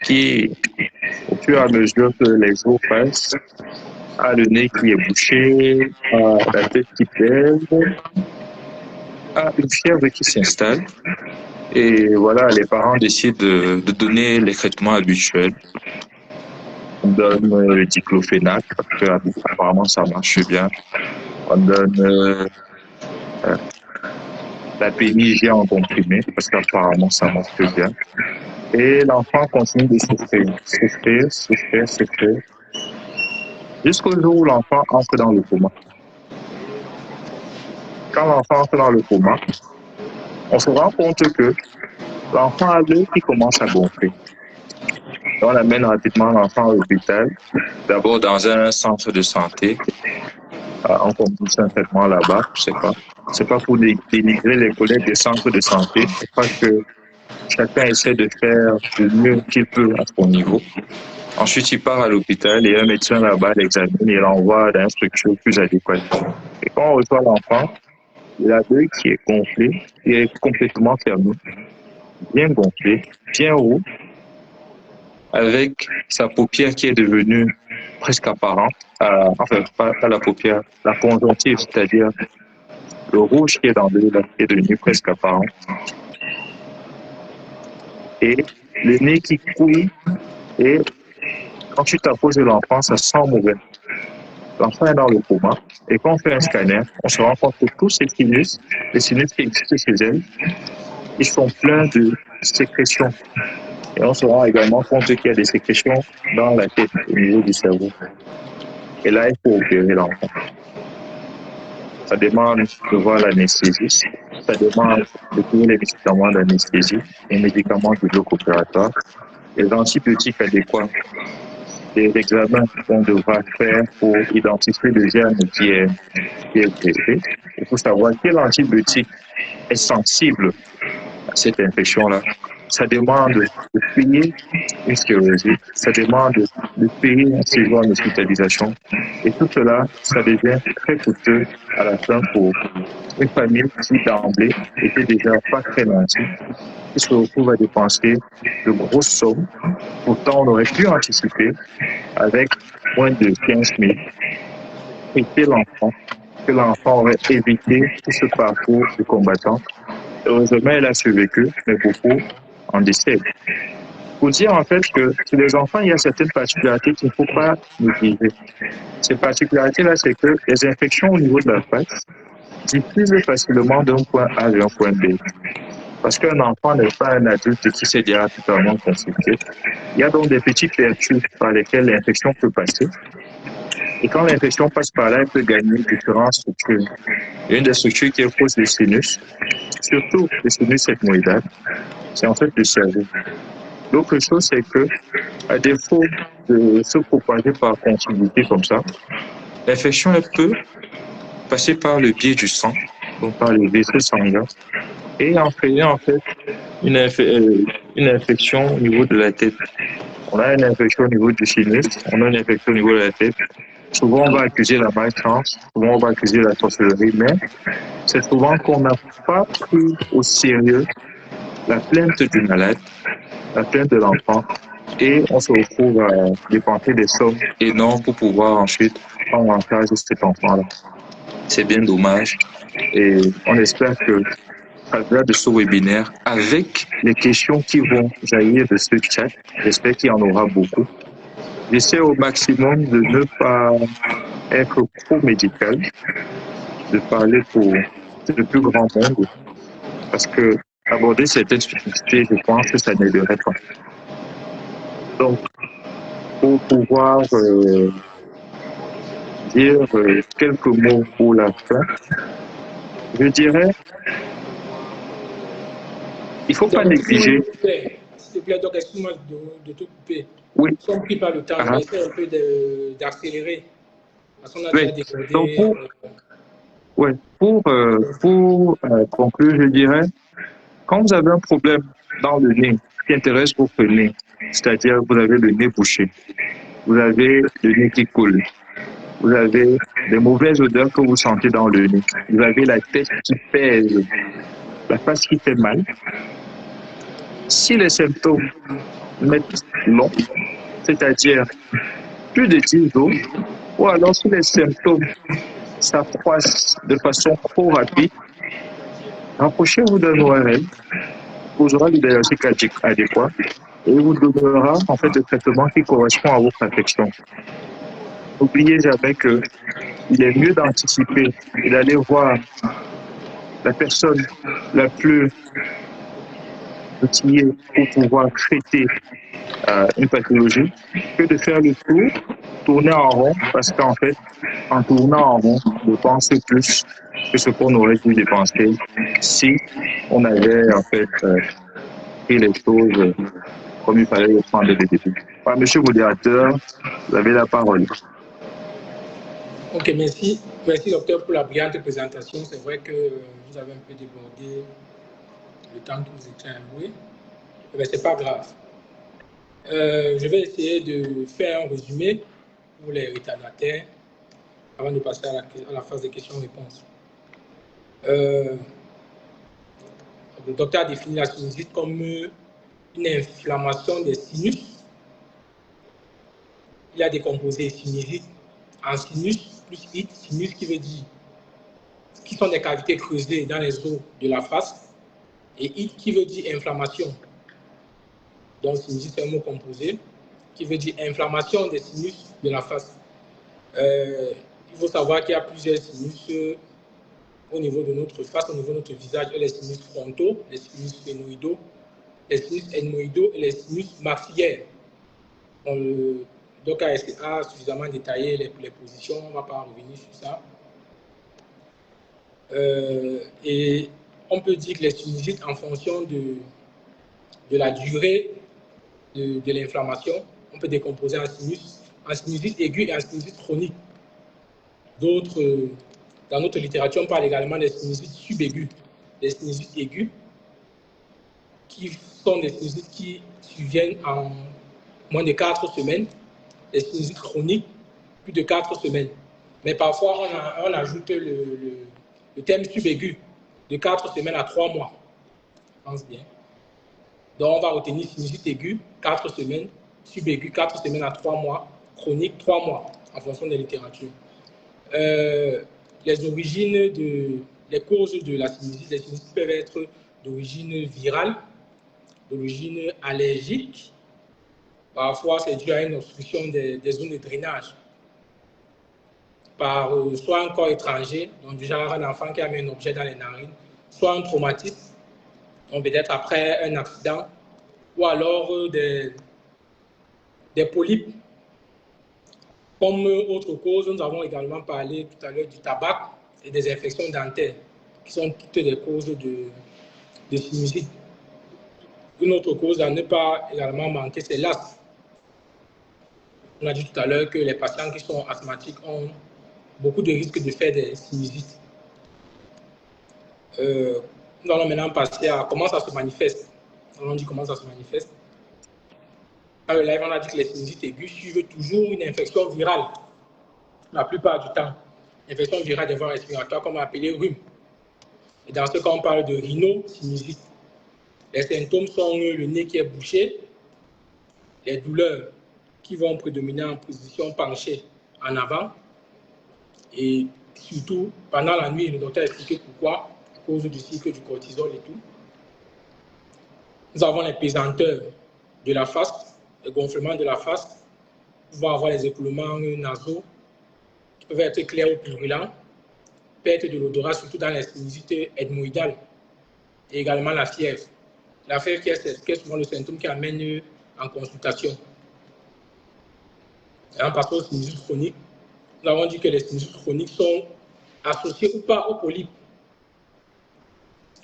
qui, au fur et à mesure que les jours passent, a le nez qui est bouché, a la tête qui pèse, a une fièvre qui s'installe. Et voilà, les parents décident de donner les traitements habituels. On donne le diclofénac, parce que apparemment ça marche bien. On donne la PNIG en comprimé, parce qu'apparemment ça marche bien. Et l'enfant continue de souffrir, jusqu'au jour où l'enfant entre dans le coma. Quand l'enfant entre dans le coma, on se rend compte que l'enfant a l'œil qui commence à gonfler. On amène rapidement l'enfant à l'hôpital, d'abord dans un centre de santé. On commence un traitement là-bas, c'est pas pour dénigrer les collègues des centres de santé, c'est pas que chacun essaie de faire le mieux qu'il peut à son niveau. Ensuite, il part à l'hôpital et un médecin là-bas l'examine et l'envoie dans une structure plus adéquate. Et quand on reçoit l'enfant, il a l'œil qui est gonflé, qui est complètement fermé, bien gonflé, bien haut, avec sa paupière qui est devenue presque apparente, enfin pas la paupière, la conjonctive, c'est-à-dire le rouge qui est dans l'œil qui est devenu presque apparent. Et le nez qui couille, et quand tu t'approches de l'enfant, ça sent mauvais. L'enfant est dans le coma, et quand on fait un scanner, on se rend compte que tous ces sinus, les sinus qui existent chez elle, ils sont pleins de sécrétions. Et on se rend également compte qu'il y a des sécrétions dans la tête, au niveau du cerveau. Et là, il faut opérer l'enfant. Ça demande de voir l'anesthésiste, ça demande de trouver les médicaments d'anesthésie, les médicaments du bloc opératoire, les antibiotiques adéquats, des examens qu'on devra faire pour identifier le germe qui est blessé. Il faut savoir quel antibiotique est sensible à cette infection-là. Ça demande de payer une chirurgie, ça demande de payer un séjour en hospitalisation. Et tout cela, ça devient très coûteux à la fin pour une famille qui, d'emblée, était déjà pas très nantie, qui se retrouve à dépenser de grosses sommes. Pourtant, on aurait pu anticiper avec moins de 15 000 traiter l'enfant, que l'enfant aurait évité tout ce parcours de combattant. Heureusement, elle a survécu, mais beaucoup en décèdent. Pour dire en fait que chez les enfants, il y a certaines particularités qu'il ne faut pas négliger. Ces particularités-là, c'est que les infections au niveau de la face diffusent facilement d'un point A vers un point B. Parce qu'un enfant n'est pas un adulte qui s'est déjà totalement consulté. Il y a donc des petits pertus par lesquels l'infection peut passer. Et quand l'infection passe par là, elle peut gagner différentes structures. Une des structures qui est cause des sinus, surtout les sinus ethmoïdales, c'est en fait le cerveau. L'autre chose, c'est que, à défaut de se propager par continuité comme ça, l'infection peut passer par le biais du sang, donc par les vaisseaux sanguins, et entraîner en fait une infection au niveau de la tête. On a une infection au niveau du sinus, on a une infection au niveau de la tête. Souvent, on va accuser la malchance, souvent, on va accuser la sorcellerie, mais c'est souvent qu'on n'a pas pris au sérieux la plainte du malade, la plainte de l'enfant, et on se retrouve à dépenser des sommes énormes pour pouvoir ensuite prendre en charge cet enfant-là. C'est bien dommage, et on espère que à travers de ce webinaire, avec les questions qui vont jaillir de ce chat, j'espère qu'il y en aura beaucoup. J'essaie au maximum de ne pas être trop médical, de parler pour le plus grand monde, parce que aborder certaines spécificités, je pense que ça n'aiderait pas. Donc, pour pouvoir dire quelques mots pour la fin, je dirais, il ne faut pas négliger. S'il te plaît, donc excuse-moi de te couper. Oui. Si on ne prie pas le temps, on va essayer un peu d'accélérer. Parce qu'on a déjà décodé. Donc pour conclure, je dirais, quand vous avez un problème dans le nez qui intéresse votre nez, c'est-à-dire vous avez le nez bouché, vous avez le nez qui coule, vous avez des mauvaises odeurs que vous sentez dans le nez, vous avez la tête qui pèse, la face qui fait mal. Si les symptômes mettent long, c'est-à-dire plus de 10 jours, ou alors si les symptômes s'accroissent de façon trop rapide, rapprochez-vous d'un ORL, posera le diagnostic adéquat et vous donnera en fait le traitement qui correspond à votre affection. N'oubliez jamais que il est mieux d'anticiper et d'aller voir la personne la plus outillée pour pouvoir traiter une pathologie que de faire le tour, tourner en rond, parce qu'en fait, en tournant en rond, on dépense plus que ce qu'on aurait dû dépenser si on avait en fait pris les choses comme il fallait le prendre dès le début. Voilà, monsieur le modérateur, vous avez la parole. Ok, merci. Merci, docteur, pour la brillante présentation. C'est vrai que vous avez un peu débordé le temps que vous étiez alloué. Mais ce n'est pas grave. Je vais essayer de faire un résumé pour les retardataires avant de passer à la phase des questions-réponses. Le docteur a défini la sinusite comme une inflammation des sinus. Il a décomposé sinusite en sinus plus it, sinus qui veut dire qui sont des cavités creusées dans les os de la face, et it qui veut dire inflammation. Donc sinusite c'est un mot composé qui veut dire inflammation des sinus de la face. Il faut savoir qu'il y a plusieurs sinus au niveau de notre face, au niveau de notre visage, les sinus frontaux, les sinus phénoïdaux, les sinus ethmoïdaux et les sinus maxillaires. Le docteur a suffisamment détaillé les positions, on ne va pas revenir sur ça. Et on peut dire que les sinusites, en fonction de la durée de l'inflammation, on peut décomposer en sinusite aiguë et en sinusite chronique. D'autres, dans notre littérature, on parle également des sinusites subaigus. Les sinusites aigus, qui sont des sinusites qui surviennent en moins de 4 semaines. Les sinusites chroniques, plus de 4 semaines. Mais parfois, on ajoute le terme subaigu, de 4 semaines à 3 mois. Je pense bien. Donc, on va retenir sinusite aiguë, 4 semaines, subaigu, 4 semaines à 3 mois, chronique, 3 mois, en fonction des littératures. Les origines les causes de la sinusite, les sinusites peuvent être d'origine virale, d'origine allergique. Parfois, c'est dû à une obstruction des zones de drainage par soit un corps étranger, donc du genre un enfant qui a mis un objet dans les narines, soit un traumatisme, donc peut-être après un accident, ou alors des des polypes. Comme autre cause, nous avons également parlé tout à l'heure du tabac et des infections dentaires, qui sont toutes des causes de sinusite. Une autre cause à ne pas également manquer, c'est l'asthme. On a dit tout à l'heure que les patients qui sont asthmatiques ont beaucoup de risques de faire des sinusites. Nous allons maintenant passer à comment ça se manifeste. On dit comment ça se manifeste. Dans le live, on a dit que les sinusites aiguës suivent toujours une infection virale, la plupart du temps. Infection virale des voies respiratoires, comme on appelle rhume. Et dans ce cas, on parle de rhinosinusite. Les symptômes sont le nez qui est bouché, les douleurs qui vont prédominer en position penchée en avant, et surtout pendant la nuit, le docteur a expliqué pourquoi, à cause du cycle du cortisol et tout. Nous avons les pesanteurs de la face, les gonflements de la face. Nous pouvons avoir les écoulements nasaux qui peuvent être clairs ou purulents, perte de l'odorat, surtout dans les sinusites ethmoïdales, et également la fièvre. La fièvre qui est souvent le symptôme qui amène en consultation. Et en passant aux sinusites chroniques, nous avons dit que les sinusites chroniques sont associés ou pas aux polypes.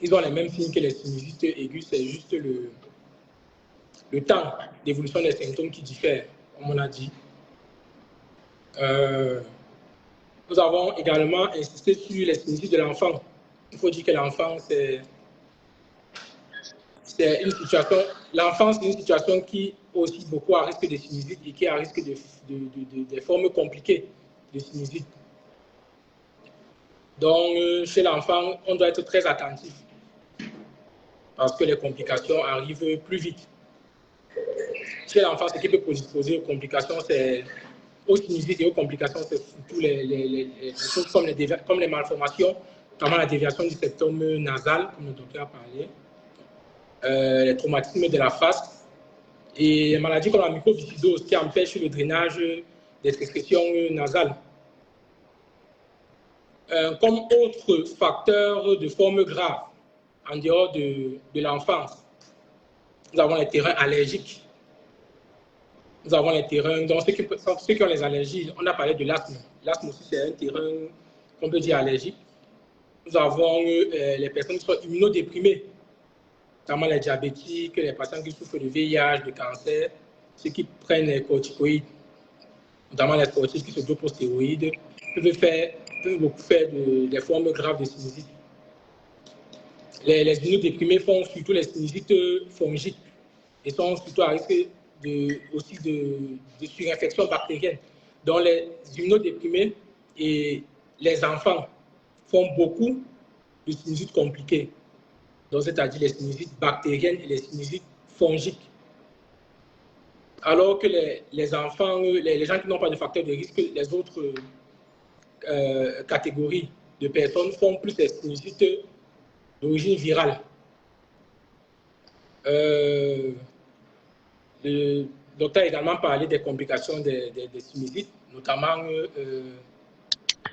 Ils ont les mêmes signes que les sinusites aigus, c'est juste le temps d'évolution des symptômes qui diffère, comme on a dit. Nous avons également insisté sur les sinusites de l'enfant. Il faut dire que l'enfant, c'est une situation. L'enfant, c'est une situation qui aussi beaucoup à risque de sinusite et qui a risque de formes compliquées de sinusite. Donc, chez l'enfant, on doit être très attentif parce que les complications arrivent plus vite. Chez l'enfant, ce qui peut poser aux complications, c'est aux sinusites et aux complications, c'est surtout les choses comme les malformations, notamment la déviation du septum nasal, comme le docteur a parlé, les traumatismes de la face et les maladies comme la mucoviscidose qui empêchent le drainage des sécrétions nasales. Comme autre facteur de forme grave, en dehors de l'enfance, nous avons les terrains allergiques. Nous avons les terrains, donc ceux qui ont les allergies, on a parlé de l'asthme. L'asthme aussi, c'est un terrain qu'on peut dire allergique. Nous avons les personnes qui sont immunodéprimées, notamment les diabétiques, les patients qui souffrent de VIH, de cancer, ceux qui prennent les corticoïdes, notamment les sportifs qui se dopent aux stéroïdes, peuvent beaucoup faire des formes graves de sinusite. Les immunodéprimés font surtout les sinusites fongiques et sont surtout à risque aussi de surinfection bactérienne. Donc les immunodéprimés et les enfants font beaucoup de sinusites compliquées, c'est-à-dire les sinusites bactériennes et les sinusites fongiques. Alors que les enfants, les gens qui n'ont pas de facteur de risque, les autres catégories de personnes font plus les sinusites d'origine virale. Le docteur a également parlé des complications des sinusites, notamment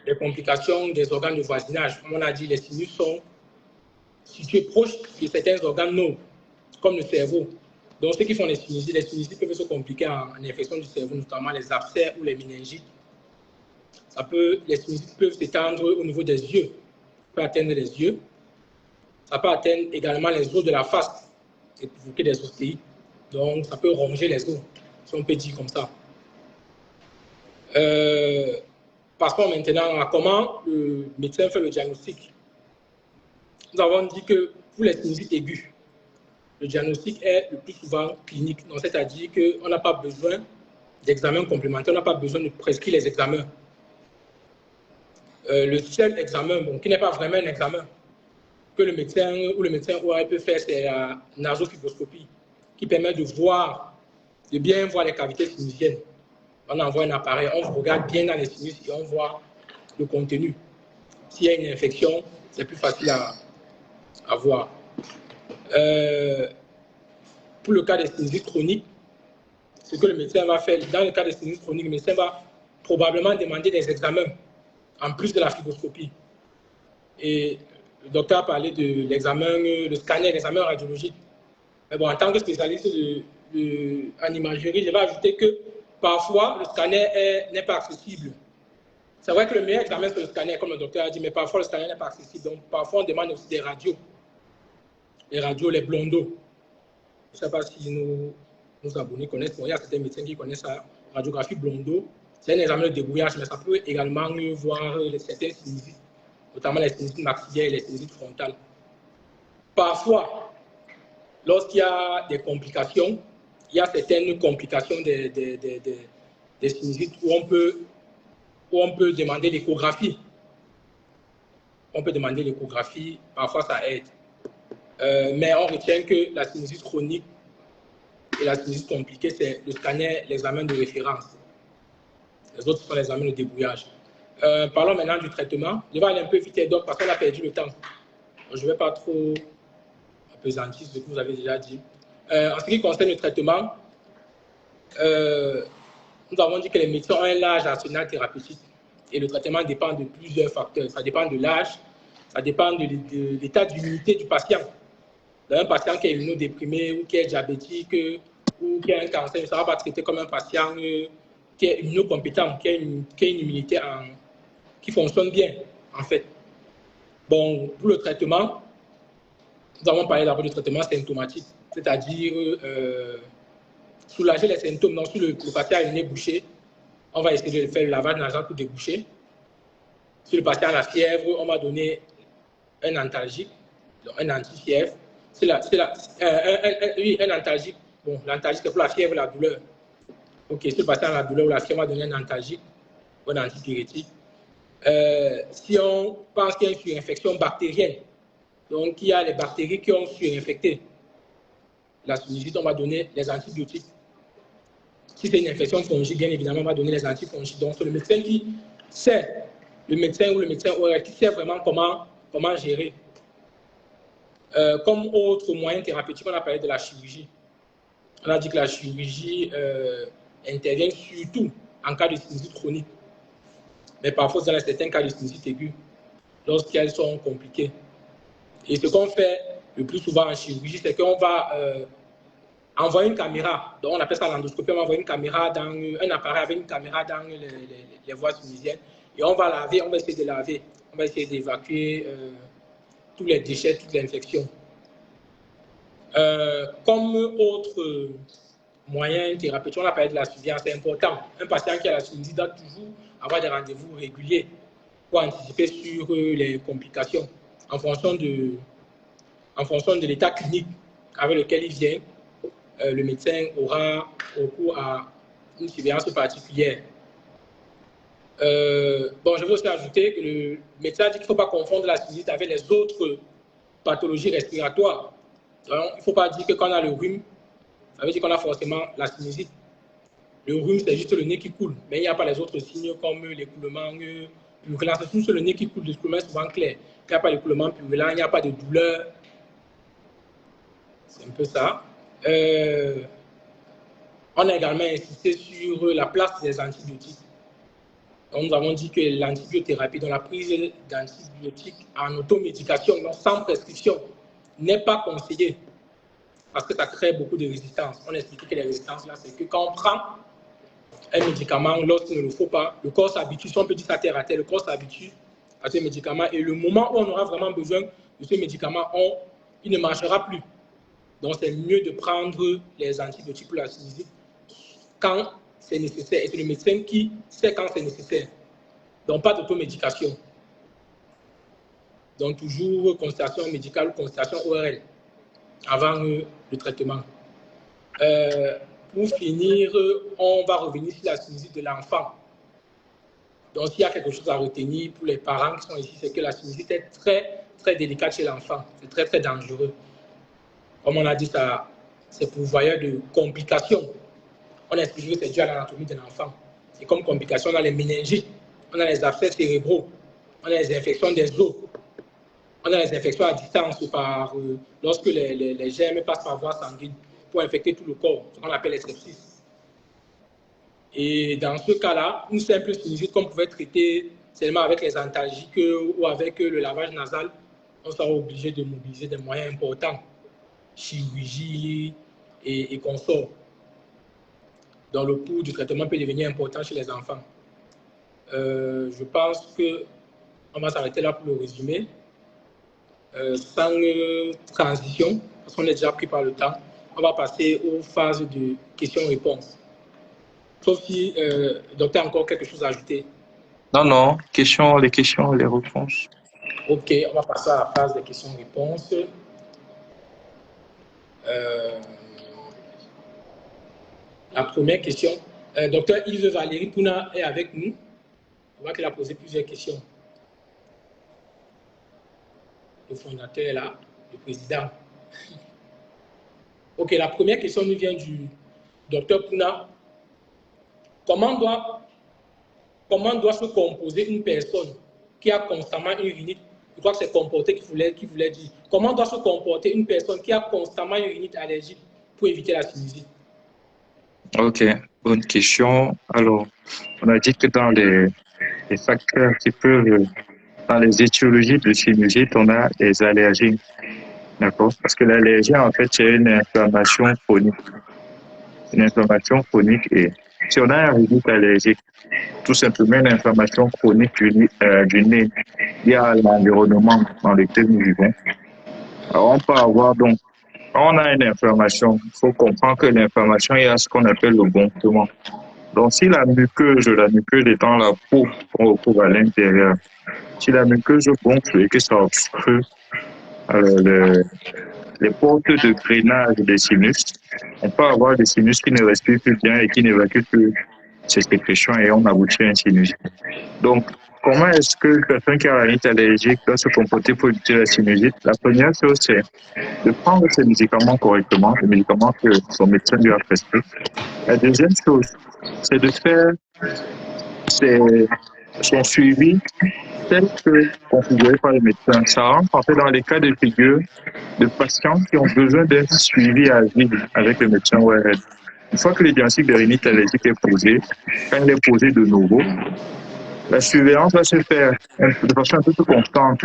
les complications des organes de voisinage. Comme on a dit, les sinus sont situés proches de certains organes nobles, comme le cerveau. Donc, ceux qui font les sinusites peuvent se compliquer en infection du cerveau, notamment les abcès ou les méningites. Les sinusites peuvent s'étendre au niveau des yeux, ça peut atteindre les yeux. Ça peut atteindre également les os de la face et provoquer des ostéites. Donc, ça peut ronger les os, si on peut dire comme ça. Passons maintenant à comment le médecin fait le diagnostic. Nous avons dit que pour les sinusites aiguës, le diagnostic est le plus souvent clinique. C'est-à-dire qu'on n'a pas besoin d'examens complémentaires, on n'a pas besoin de prescrire les examens. Le seul examen, qui n'est pas vraiment un examen, que le médecin ORL peut faire, c'est la nasofibroscopie, qui permet de bien voir les cavités sinusiennes. On envoie un appareil, on regarde bien dans les sinus et on voit le contenu. S'il y a une infection, c'est plus facile à voir. Pour le cas des sinusites chroniques, ce que le médecin va faire, dans le cas des sinusites chroniques, le médecin va probablement demander des examens en plus de la fibroscopie. Et le docteur a parlé de l'examen, le scanner, l'examen radiologique. Mais bon, en tant que spécialiste en imagerie, je vais ajouter que parfois, le scanner n'est pas accessible. C'est vrai que le meilleur examen, c'est le scanner, comme le docteur a dit, mais parfois, le scanner n'est pas accessible. Donc, parfois, on demande aussi des radios. Les radios, les blondos. Je ne sais pas si nos abonnés connaissent. Bon, il y a certains médecins qui connaissent la radiographie blondo. C'est un examen de débrouillage, mais ça peut également voir certains sinusites, notamment les sinusites maxillaires et les sinusites frontales. Parfois, lorsqu'il y a des complications, il y a certaines complications des sinusites où on peut demander l'échographie. On peut demander l'échographie, parfois ça aide. Mais on retient que la sinusite chronique et la sinusite compliquée, c'est le scanner, l'examen de référence. Les autres sont les examens de débrouillage. Parlons maintenant du traitement. Je vais aller un peu vite, donc, parce qu'on a perdu le temps. Je ne vais pas trop appesantir ce que vous avez déjà dit. En ce qui concerne le traitement, nous avons dit que les médecins ont un large arsenal thérapeutique et le traitement dépend de plusieurs facteurs. Ça dépend de l'âge, ça dépend de l'état d'immunité du patient. Un patient qui est immunodéprimé ou qui est diabétique ou qui a un cancer, ça ne va pas traiter comme un patient qui est immunocompétent, qui a une immunité qui fonctionne bien, en fait. Bon, pour le traitement, nous avons parlé d'abord du traitement symptomatique, c'est-à-dire soulager les symptômes. Donc, si le patient a le nez bouché, on va essayer de faire le lavage nasal pour déboucher. Si le patient a la fièvre, on va donner un antalgique, un anti-fièvre. Un antalgique. Bon, l'antalgique, c'est pour la fièvre et la douleur. Ok, si le patient a la douleur ou la fièvre, on va donner un antalgique ou un antipyrétique. Si on pense qu'il y a une surinfection bactérienne, donc il y a les bactéries qui ont surinfecté la sinusite, on va donner les antibiotiques. Si c'est une infection fongique, bien évidemment, on va donner les antifongiques. Donc, c'est le médecin qui sait, le médecin ou le médecin ORL qui sait vraiment comment gérer. Comme autre moyen thérapeutique, on a parlé de la chirurgie. On a dit que la chirurgie intervient surtout en cas de sinusite chronique, mais parfois dans certains cas de sinusite aiguë, lorsqu'elles sont compliquées. Et ce qu'on fait le plus souvent en chirurgie, c'est qu'on va envoyer une caméra, donc on appelle ça l'endoscopie, on va envoyer une caméra dans un appareil avec une caméra dans les voies sinusiennes, et on va laver, on va essayer de laver, on va essayer d'évacuer tous les déchets, toutes les infections. Comme autre moyen thérapeutique, on a parlé de la surveillance, c'est important. Un patient qui a la sinusite doit toujours avoir des rendez-vous réguliers pour anticiper sur les complications en fonction de l'état clinique avec lequel il vient. Le médecin aura recours à une surveillance particulière. Bon, je veux aussi ajouter que le médecin dit qu'il ne faut pas confondre la sinusite avec les autres pathologies respiratoires. Donc, il ne faut pas dire que quand on a le rhume, ça veut dire qu'on a forcément la sinusite. Le rhume, c'est juste le nez qui coule, mais il n'y a pas les autres signes comme l'écoulement purulent. C'est juste le nez qui coule, l'écoulement est souvent clair. Il n'y a pas l'écoulement purulent, il n'y a pas de douleur. C'est un peu ça. On a également insisté sur la place des antibiotiques. Donc, nous avons dit que l'antibiothérapie, donc la prise d'antibiotiques en automédication, donc sans prescription, n'est pas conseillée parce que ça crée beaucoup de résistance. On a expliqué que les résistances, là, c'est que quand on prend un médicament, lorsqu'il ne le faut pas, le corps s'habitue, si on peut dire ça terre à terre, le corps s'habitue à ce médicament et le moment où on aura vraiment besoin de ce médicament, il ne marchera plus. Donc, c'est mieux de prendre les antibiotiques pour la sinusite quand c'est nécessaire. Et c'est le médecin qui sait quand c'est nécessaire. Donc, pas d'automédication. Donc, toujours consultation médicale ou consultation ORL avant le traitement. Pour finir, on va revenir sur la sinusite de l'enfant. Donc, s'il y a quelque chose à retenir pour les parents qui sont ici, c'est que la sinusite est très, très délicate chez l'enfant. C'est très, très dangereux. Comme on a dit, c'est pourvoyeur de complications. On a expliqué que c'est dû à l'anatomie de l'enfant. Et comme complications, on a les méningites, on a les abcès cérébraux, on a les infections des os, on a les infections à distance lorsque les germes passent par voie sanguine pour infecter tout le corps, ce qu'on appelle les sepsis. Et dans ce cas-là, une simple sinusite qu'on pouvait traiter seulement avec les antalgiques ou avec le lavage nasal, on sera obligé de mobiliser des moyens importants, chirurgie et consorts. Donc, le coût du traitement peut devenir important chez les enfants. Je pense qu'on va s'arrêter là pour le résumé. Sans transition, parce qu'on est déjà pris par le temps, on va passer aux phases de questions-réponses. Sauf si le docteur a encore quelque chose à ajouter. Non, non, les questions, les réponses. Ok, on va passer à la phase des questions-réponses. La première question, docteur Yves Valérie Pouna est avec nous. On voit qu'il a posé plusieurs questions. Le fondateur est là, le président. Ok, la première question nous vient du docteur Pouna. Comment doit se composer une personne qui a constamment une rhinite? Je crois que c'est comporter qu'il voulait dire. Comment doit se comporter une personne qui a constamment une rhinite allergique pour éviter la sinusite? Ok, bonne question. Alors, on a dit que dans les facteurs qui peuvent, dans les étiologies de sinusite, on a les allergies. D'accord? Parce que l'allergie, en fait, c'est une inflammation chronique. Une inflammation chronique, et si on a un rhinite allergique, tout simplement une inflammation chronique du nez liée à l'environnement dans lequel nous vivons. Alors, on peut avoir donc, quand on a une inflammation, il faut comprendre que l'inflammation, il y a ce qu'on appelle le gonflement. Donc, si la muqueuse étant la peau qu'on retrouve à l'intérieur, si la muqueuse gonfle et que ça obstrue les portes de drainage des sinus, on peut avoir des sinus qui ne respirent plus bien et qui n'évacuent plus ces sécrétions et on aboutit à un sinus. Donc, comment est-ce que quelqu'un qui a la rhinite allergique doit se comporter pour éviter la sinusite? La première chose, c'est de prendre ses médicaments correctement, les médicaments que son médecin lui a prescrits. La deuxième chose, c'est de faire son suivi tel que configuré par le médecin. Ça rentre en fait dans les cas de figure de patients qui ont besoin d'un suivi à vie avec le médecin ORL. Une fois que le diagnostic de rhinite allergique est posé, quand il est posé de nouveau, la surveillance va se faire de façon un peu plus constante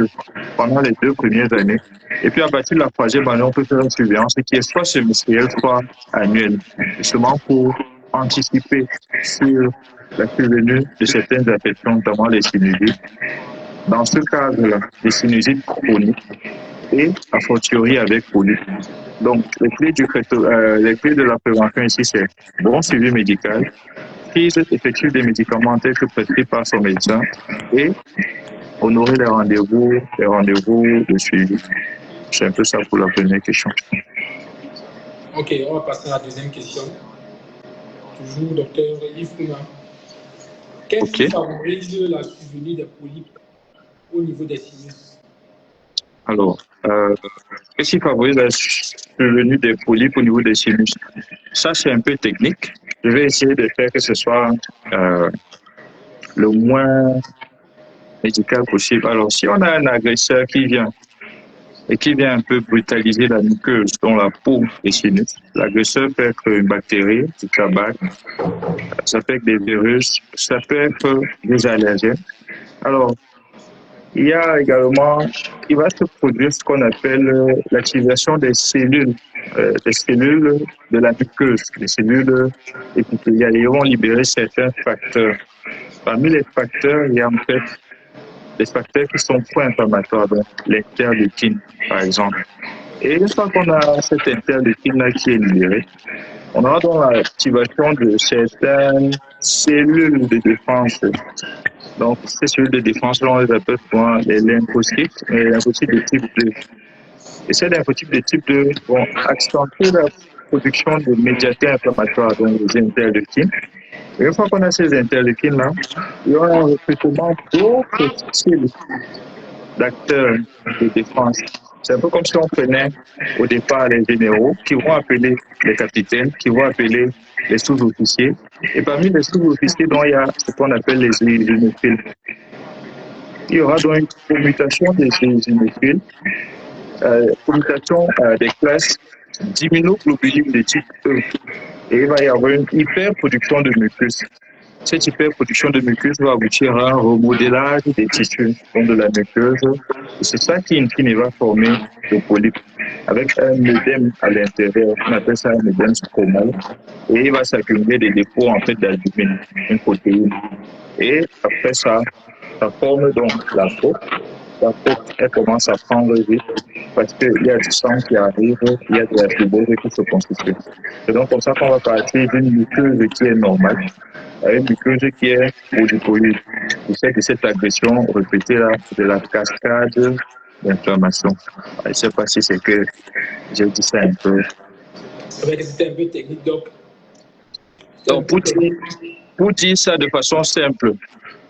pendant les 2 premières années. Et puis à partir de la 3e année, on peut faire une surveillance qui est soit semestrielle, soit annuelle, justement pour anticiper sur la survenue de certaines affections, notamment les sinusites. Dans ce cadre, les sinusites chroniques et a fortiori avec polype. Donc, les clés de la prévention ici, c'est bon suivi médical, prise effective des médicaments tels que prescrits par son médecin et honorer les rendez-vous de suivi. C'est un peu ça pour la première question. Ok, on va passer à la deuxième question. Toujours docteur Yves Pouna. Qu'est-ce qui favorise la survenue des polypes au niveau des sinus? Alors, qu'est-ce qui favorise la survenue des polypes au niveau des sinus? Ça, c'est un peu technique. Je vais essayer de faire que ce soit le moins médical possible. Alors, si on a un agresseur qui vient un peu brutaliser la muqueuse, dont la peau des sinus, l'agresseur peut être une bactérie, du tabac, ça peut être des virus, ça peut être des allergènes. Alors, il y a également, il va se produire ce qu'on appelle l'activation des cellules de la muqueuse, les cellules épithéliales. Ils vont libérer certains facteurs. Parmi les facteurs, il y a en fait des facteurs qui sont pro-inflammatoires, donc l'interleukine, par exemple. Et une fois qu'on a cette interleukine-là qui est libérée, on aura donc l'activation de certaines cellules de défense. Donc, ces cellules de défense, on les appelle souvent les lymphocytes, les lymphocytes de type 2. Et ces lymphocytes de type 2 vont accentuer la production de médiateurs inflammatoires, donc les interleukines. Et une fois qu'on a ces interleukines-là, il y aura un recrutement d'autres styles d'acteurs de défense. C'est un peu comme si on prenait au départ les généraux qui vont appeler les capitaines, qui vont appeler les sous-officiers. Et parmi les sous-officiers, il y a ce qu'on appelle les éosinophiles. Il y aura donc une commutation des éosinophiles, commutation des classes d'immunoglobulines de type E. Et il va y avoir une hyperproduction de mucus. Cette hyperproduction de muqueuse va aboutir à un remodelage des tissus donc de la muqueuse. Et c'est ça qui, in fine, va former le polype avec un œdème à l'intérieur. On appelle ça un œdème stromal. Et il va s'accumuler des dépôts en fait d'albumine, une protéine. Et après ça, ça forme donc la peau. La peau, elle commence à prendre vite parce qu'il y a du sang qui arrive, il y a de la fibrose qui se constitue. C'est donc comme ça qu'on va partir d'une muqueuse qui est normale à une muqueuse qui est polypoïde. Du fait de cette agression répétée là, de la cascade d'inflammation. Je ne sais pas si c'est que j'ai dit ça un peu. C'était un peu technique, donc. Donc, pour dire ça de façon simple,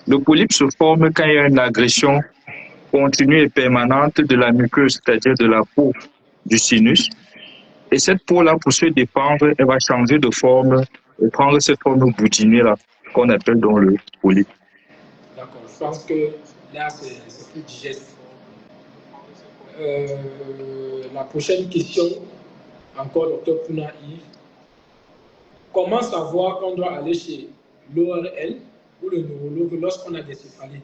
le polype se forme quand il y a une agression continue et permanente de la muqueuse, c'est-à-dire de la peau du sinus. Et cette peau-là, pour se défendre, elle va changer de forme et prendre cette forme boudinée-là, qu'on appelle donc le polype. D'accord, je pense que là, c'est plus digeste. La prochaine question, encore docteur Pouna Yves. Comment savoir qu'on doit aller chez l'ORL ou le neurologue lorsqu'on a des céphalées?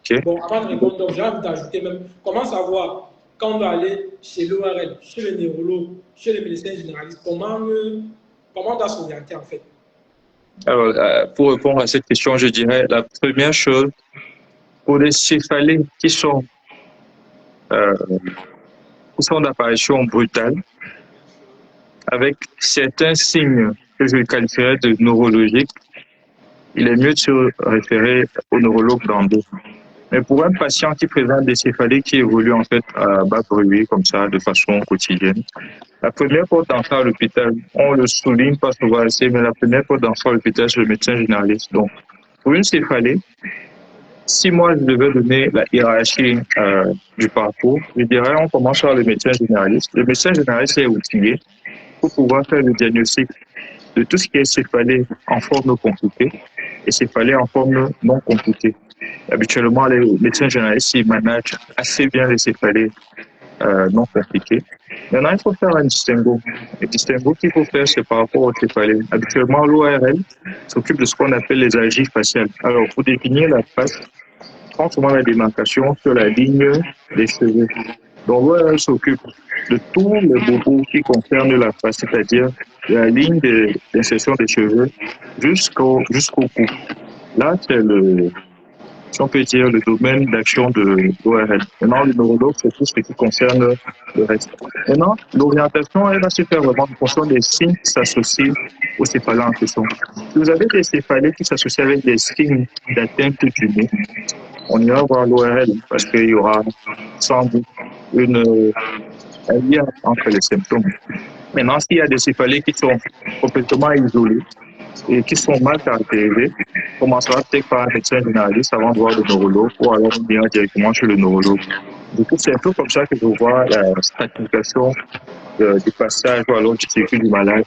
Okay. Bon, avant de répondre, donc j'ai envie d'ajouter même, comment savoir quand on doit aller chez l'ORL, chez le neurologue, chez le médecin généraliste, comment on doit s'orienter en fait? Alors, pour répondre à cette question, je dirais la première chose, pour les céphalées qui sont d'apparition brutale, avec certains signes que je qualifierais de neurologiques, il est mieux de se référer au neurologue d'endo. Mais pour un patient qui présente des céphalées qui évoluent en fait à bas bruit, comme ça, de façon quotidienne, la première porte d'entrée à l'hôpital, on le souligne pas souvent assez, mais la première porte d'entrée à l'hôpital, c'est le médecin généraliste. Donc, pour une céphalée, si moi je devais donner la hiérarchie du parcours, je dirais on commence par le médecin généraliste. Le médecin généraliste est outillé pour pouvoir faire le diagnostic de tout ce qui est céphalée en forme compliquée et céphalée en forme non compliquée. Habituellement, les médecins généralistes ils managent assez bien les céphalées non compliquées. Maintenant, il faut faire un distinguo. Le distinguo qu'il faut faire, c'est par rapport aux céphalées. Habituellement, l'ORL s'occupe de ce qu'on appelle les algies faciales. Alors, pour définir la face, prend souvent la démarcation sur la ligne des cheveux. Donc, l'ORL s'occupe de tous les bobos qui concernent la face, c'est-à-dire la ligne d'insertion des cheveux jusqu'au cou. Là, c'est si on peut dire, le domaine d'action de l'ORL. Maintenant, le neurologue, c'est tout ce qui concerne le reste. Maintenant, l'orientation, elle va se faire vraiment en fonction des signes qui s'associent aux céphalées en question. Si vous avez des céphalées qui s'associent avec des signes d'atteinte du nez, on ira voir l'ORL parce qu'il y aura sans doute un lien entre les symptômes. Maintenant, s'il y a des céphalées qui sont complètement isolées et qui sont mal caractérisées, on commencera peut-être par un médecin généraliste avant de voir le neurologue ou alors on ira directement chez le neurologue. Du coup, c'est un peu comme ça que je vois la stratification du passage ou alors du circuit du malade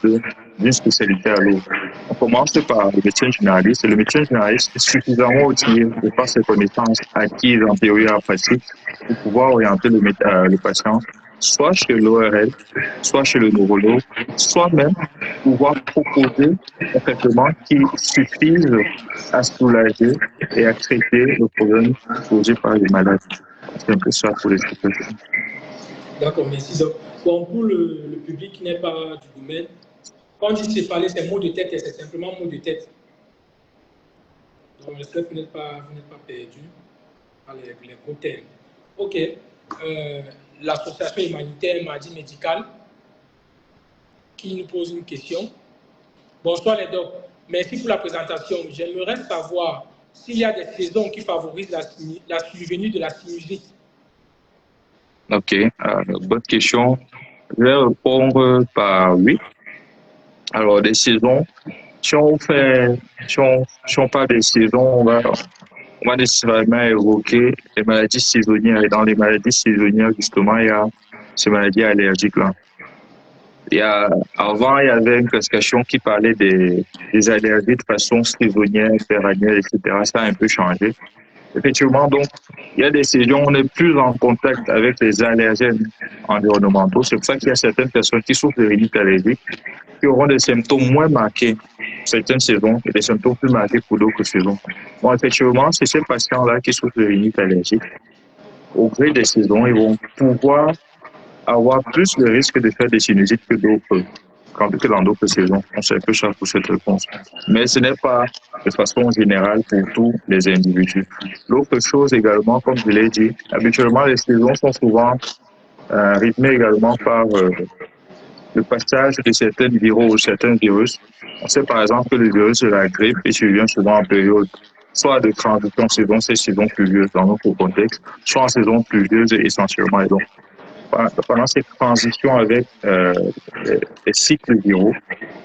d'une spécialité à l'autre. On commence par le médecin généraliste et le médecin généraliste est suffisamment outillé de par ses connaissances acquises en théorie pratique pour pouvoir orienter le patient soit chez l'ORL, soit chez le neurologue, soit même pouvoir proposer un traitement qui suffise à soulager et à traiter le problème posé par les malades. C'est un peu ça pour l'explication. D'accord, merci. Donc, bon, pour le public qui n'est pas du domaine, quand on dit céphalée, c'est mot de tête et c'est simplement mot de tête. Donc, j'espère que vous n'êtes pas perdu par les gros termes. OK. L'association humanitaire Maladie médicale qui nous pose une question. Bonsoir les docs. Merci pour la présentation. J'aimerais savoir s'il y a des saisons qui favorisent la survenue de la sinusite. Ok, bonne question. Je vais répondre par oui. Alors, des saisons, si on parle des saisons, on va nécessairement évoquer les maladies saisonnières. Et dans les maladies saisonnières, justement, il y a ces maladies allergiques-là. Avant, il y avait une classification qui parlait des allergies de façon saisonnière, pérennielle, etc. Ça a un peu changé. Effectivement, donc, il y a des saisons où on est plus en contact avec les allergènes environnementaux. C'est pour ça qu'il y a certaines personnes qui souffrent de rhinite allergique qui auront des symptômes moins marqués certaines saisons et des symptômes plus marqués pour d'autres saisons. Bon, effectivement, c'est ces patients-là qui souffrent de rhinite allergique. Au gré des saisons, ils vont pouvoir avoir plus de risques de faire des sinusites que d'autres, que dans d'autres saisons. On sait peu cher pour cette réponse. Mais ce n'est pas de façon générale pour tous les individus. L'autre chose également, comme je l'ai dit, habituellement, les saisons sont souvent rythmées également par le passage de certains virus ou certains virus. On sait par exemple que le virus de la grippe il survient souvent en période soit de transition saison, c'est saison pluvieuse dans notre contexte, soit en saison pluvieuse essentiellement. Et donc, pendant cette transition avec les cycles viraux,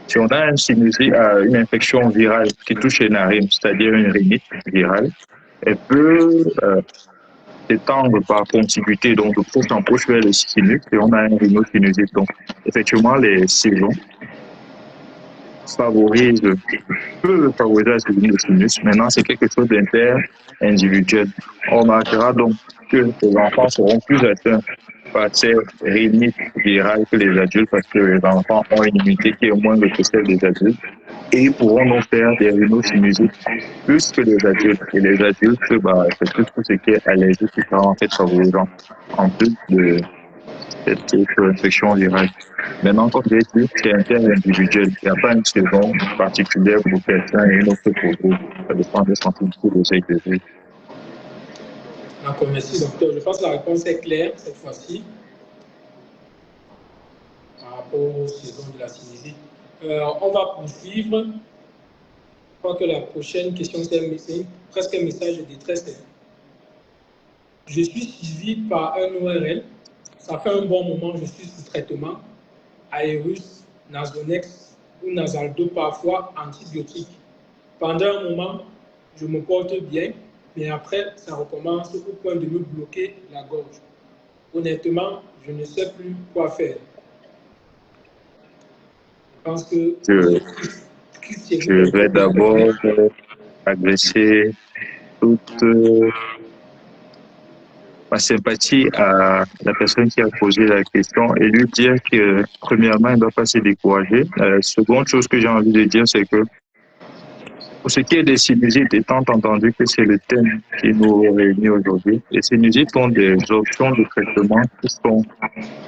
si on a une infection virale qui touche les narines, c'est-à-dire une rhinite virale, elle peut s'étendre par contiguïté, donc de proche en proche vers le sinus, et on a un rhinosinusite. Donc, effectivement, les saisons peuvent favoriser la saison du sinus. Maintenant, c'est quelque chose d'inter-individuel. On remarquera donc que les enfants seront plus atteints par ces rhinites virales que les adultes parce que les enfants ont une immunité qui est moindre que celle des adultes et ils pourront donc faire des rhinosinusites plus que les adultes. Et les adultes, c'est tout ce qui est allergique qui sera en fait favorisant en plus de cette infection virale. Maintenant, comme j'ai dit, c'est inter-individuel. Il n'y a pas une saison particulière pour quelqu'un et une autre pour d'autres. Ça dépend des sensibilités de chaque degré. D'accord, merci docteur. Je pense que la réponse est claire cette fois-ci par rapport aux saisons de la sinusite. On va poursuivre. Je crois que la prochaine question, c'est presque un message de détresse. Je suis suivi par un ORL. Ça fait un bon moment que je suis sous traitement. Aérus, Nasonex ou Nasaldo, parfois antibiotiques. Pendant un moment, je me porte bien, mais après, ça recommence au point de me bloquer la gorge. Honnêtement, je ne sais plus quoi faire. Je pense que je vais d'abord adresser toute ma sympathie à la personne qui a posé la question et lui dire que, premièrement, il ne doit pas se décourager. Seconde chose que j'ai envie de dire, c'est que pour ce qui est des sinusites, étant entendu que c'est le thème qui nous réunit aujourd'hui, les sinusites ont des options de traitement qui sont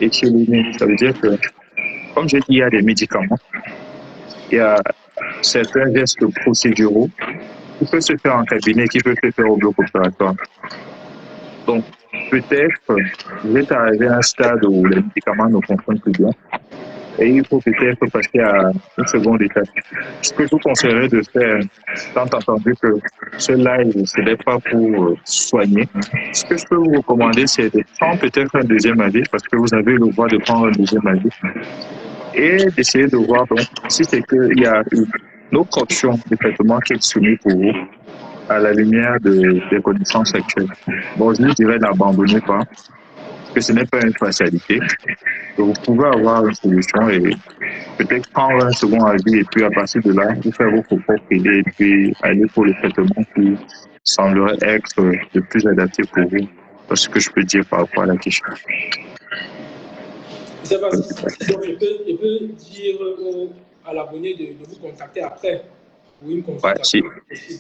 échelonnées. Ça veut dire que, comme j'ai dit, il y a des médicaments, il y a certains gestes procéduraux qui peuvent se faire en cabinet, qui peuvent se faire au bloc opératoire. Donc, peut-être, vous êtes arrivé à un stade où les médicaments ne fonctionnent plus bien et il faut peut-être passer à une seconde étape. Ce que je vous conseillerais de faire, tant entendu que ce live, ce n'est pas pour soigner, ce que je peux vous recommander, c'est de prendre peut-être un deuxième avis, parce que vous avez le droit de prendre un deuxième avis, et d'essayer de voir donc, si c'est qu'il y a une autre option de traitement qui est soumise pour vous à la lumière des connaissances actuelles. Bon, je dirais n'abandonnez pas, parce que ce n'est pas une spécialité. Vous pouvez avoir une solution et peut-être prendre un second avis et puis à partir de là, vous faire votre propre idée et puis aller pour le traitement qui semblerait être le plus adapté pour vous. C'est ce que je peux dire par rapport à la question. Je ne sais pas je peux dire à l'abonné de vous contacter après pour une consultation.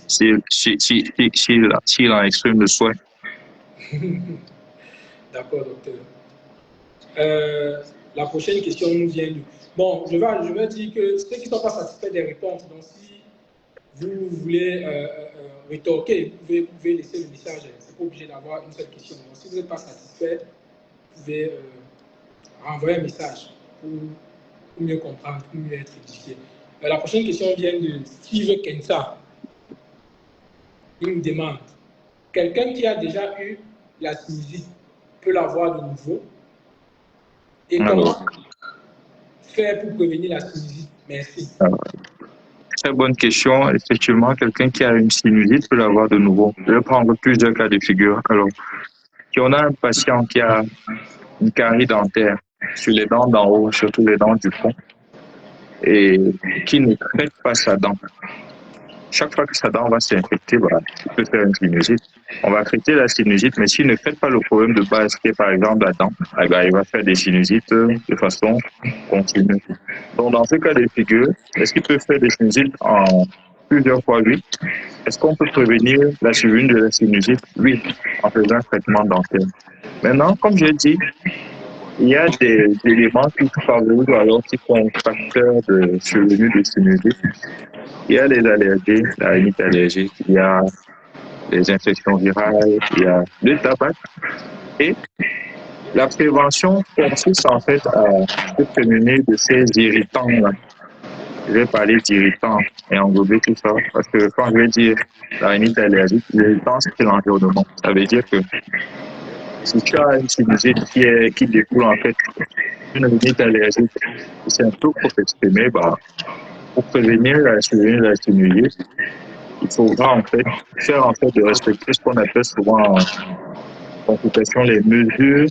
S'il en exprime le souhait. D'accord, docteur. La prochaine question nous vient du... Bon, je vais dire que ceux qui ne sont pas satisfaits des réponses, donc si vous voulez rétorquer, vous pouvez laisser le message. Ce n'est pas obligé d'avoir une seule question. Donc, si vous n'êtes pas satisfait, vous pouvez renvoyer un message pour mieux comprendre, pour mieux être édifié. La prochaine question vient de Steve Kensa. Il me demande, quelqu'un qui a déjà eu la sinusite peut l'avoir de nouveau? Et comment faire pour prévenir la sinusite? Merci. Très bonne question. Effectivement, quelqu'un qui a une sinusite peut l'avoir de nouveau. Je vais prendre plusieurs cas de figure. Alors, si on a un patient qui a une carie dentaire sur les dents d'en haut, surtout les dents du fond, et qui ne traite pas sa dent, chaque fois que sa dent va s'infecter, il peut faire une sinusite. on va traiter la sinusite, mais s'il ne traite pas le problème de base, qui est par exemple la dent, eh ben, il va faire des sinusites de façon continue. Donc, dans ce cas de figure, est-ce qu'il peut faire des sinusites en plusieurs fois? Oui. Est-ce qu'on peut prévenir la survenue de la sinusite? Oui, en faisant un traitement dentaire. Maintenant, comme j'ai dit, il y a des éléments qui favorisent alors qui sont facteurs de survenue de sinusite. Il y a les allergies, la rhinite allergique, il y a les infections virales, il y a le tabac. Et la prévention consiste en fait à se prémunir de ces irritants-là. Je vais parler d'irritants et englober tout ça parce que quand je vais dire la rhinite allergique, l'irritant c'est l'environnement. Ça veut dire que si tu as une sinusite qui découle en fait d'une rhinite allergique, c'est un peu pour s'exprimer, pour prévenir la survenue de la sinusite, il faudra en fait faire en sorte de respecter ce qu'on appelle souvent en consultation les mesures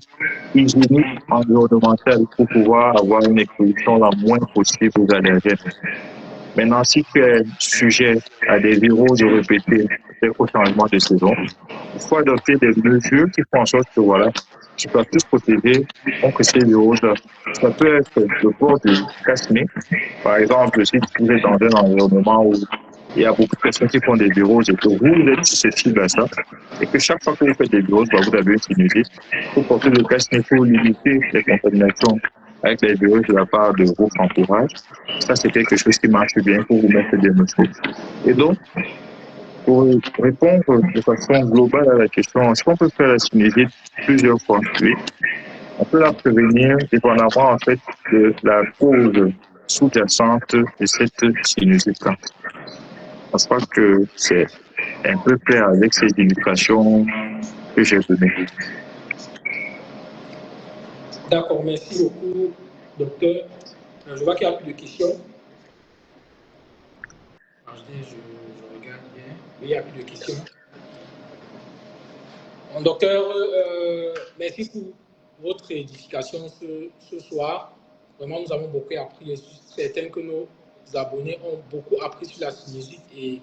hygiéniques environnementales pour pouvoir avoir une exposition la moins possible aux allergènes. Maintenant, si tu es sujet à des viroses répétées, peut-être au changement de saison, il faut adopter des mesures qui font en sorte que voilà, tu peux plus protéger contre ces viroses-là. Ça peut être le port du casque-nez. Par exemple, si vous êtes dans un environnement où il y a beaucoup de personnes qui font des viroses et que vous êtes susceptible à ça, et que chaque fois que vous faites des viroses, vous avez une sinusite, il faut porter le casque-nez pour limiter les contaminations avec les virus de la part de vos entourages. Ça, c'est quelque chose qui marche bien pour vous mettre des mesures. Et donc, pour répondre de façon globale à la question, est-ce qu'on peut faire la sinusite plusieurs fois? Oui. On peut la prévenir dépendamment en fait de la cause sous-jacente de cette sinusite-là. Je pense pas que c'est un peu clair avec ces illustrations que j'ai données. D'accord, merci beaucoup, docteur. Je vois qu'il n'y a plus de questions. Alors, je regarde bien, mais il n'y a plus de questions. Bon, docteur, merci pour votre édification ce soir. Vraiment, nous avons beaucoup appris. Je suis certain que nos abonnés ont beaucoup appris sur la sinusite et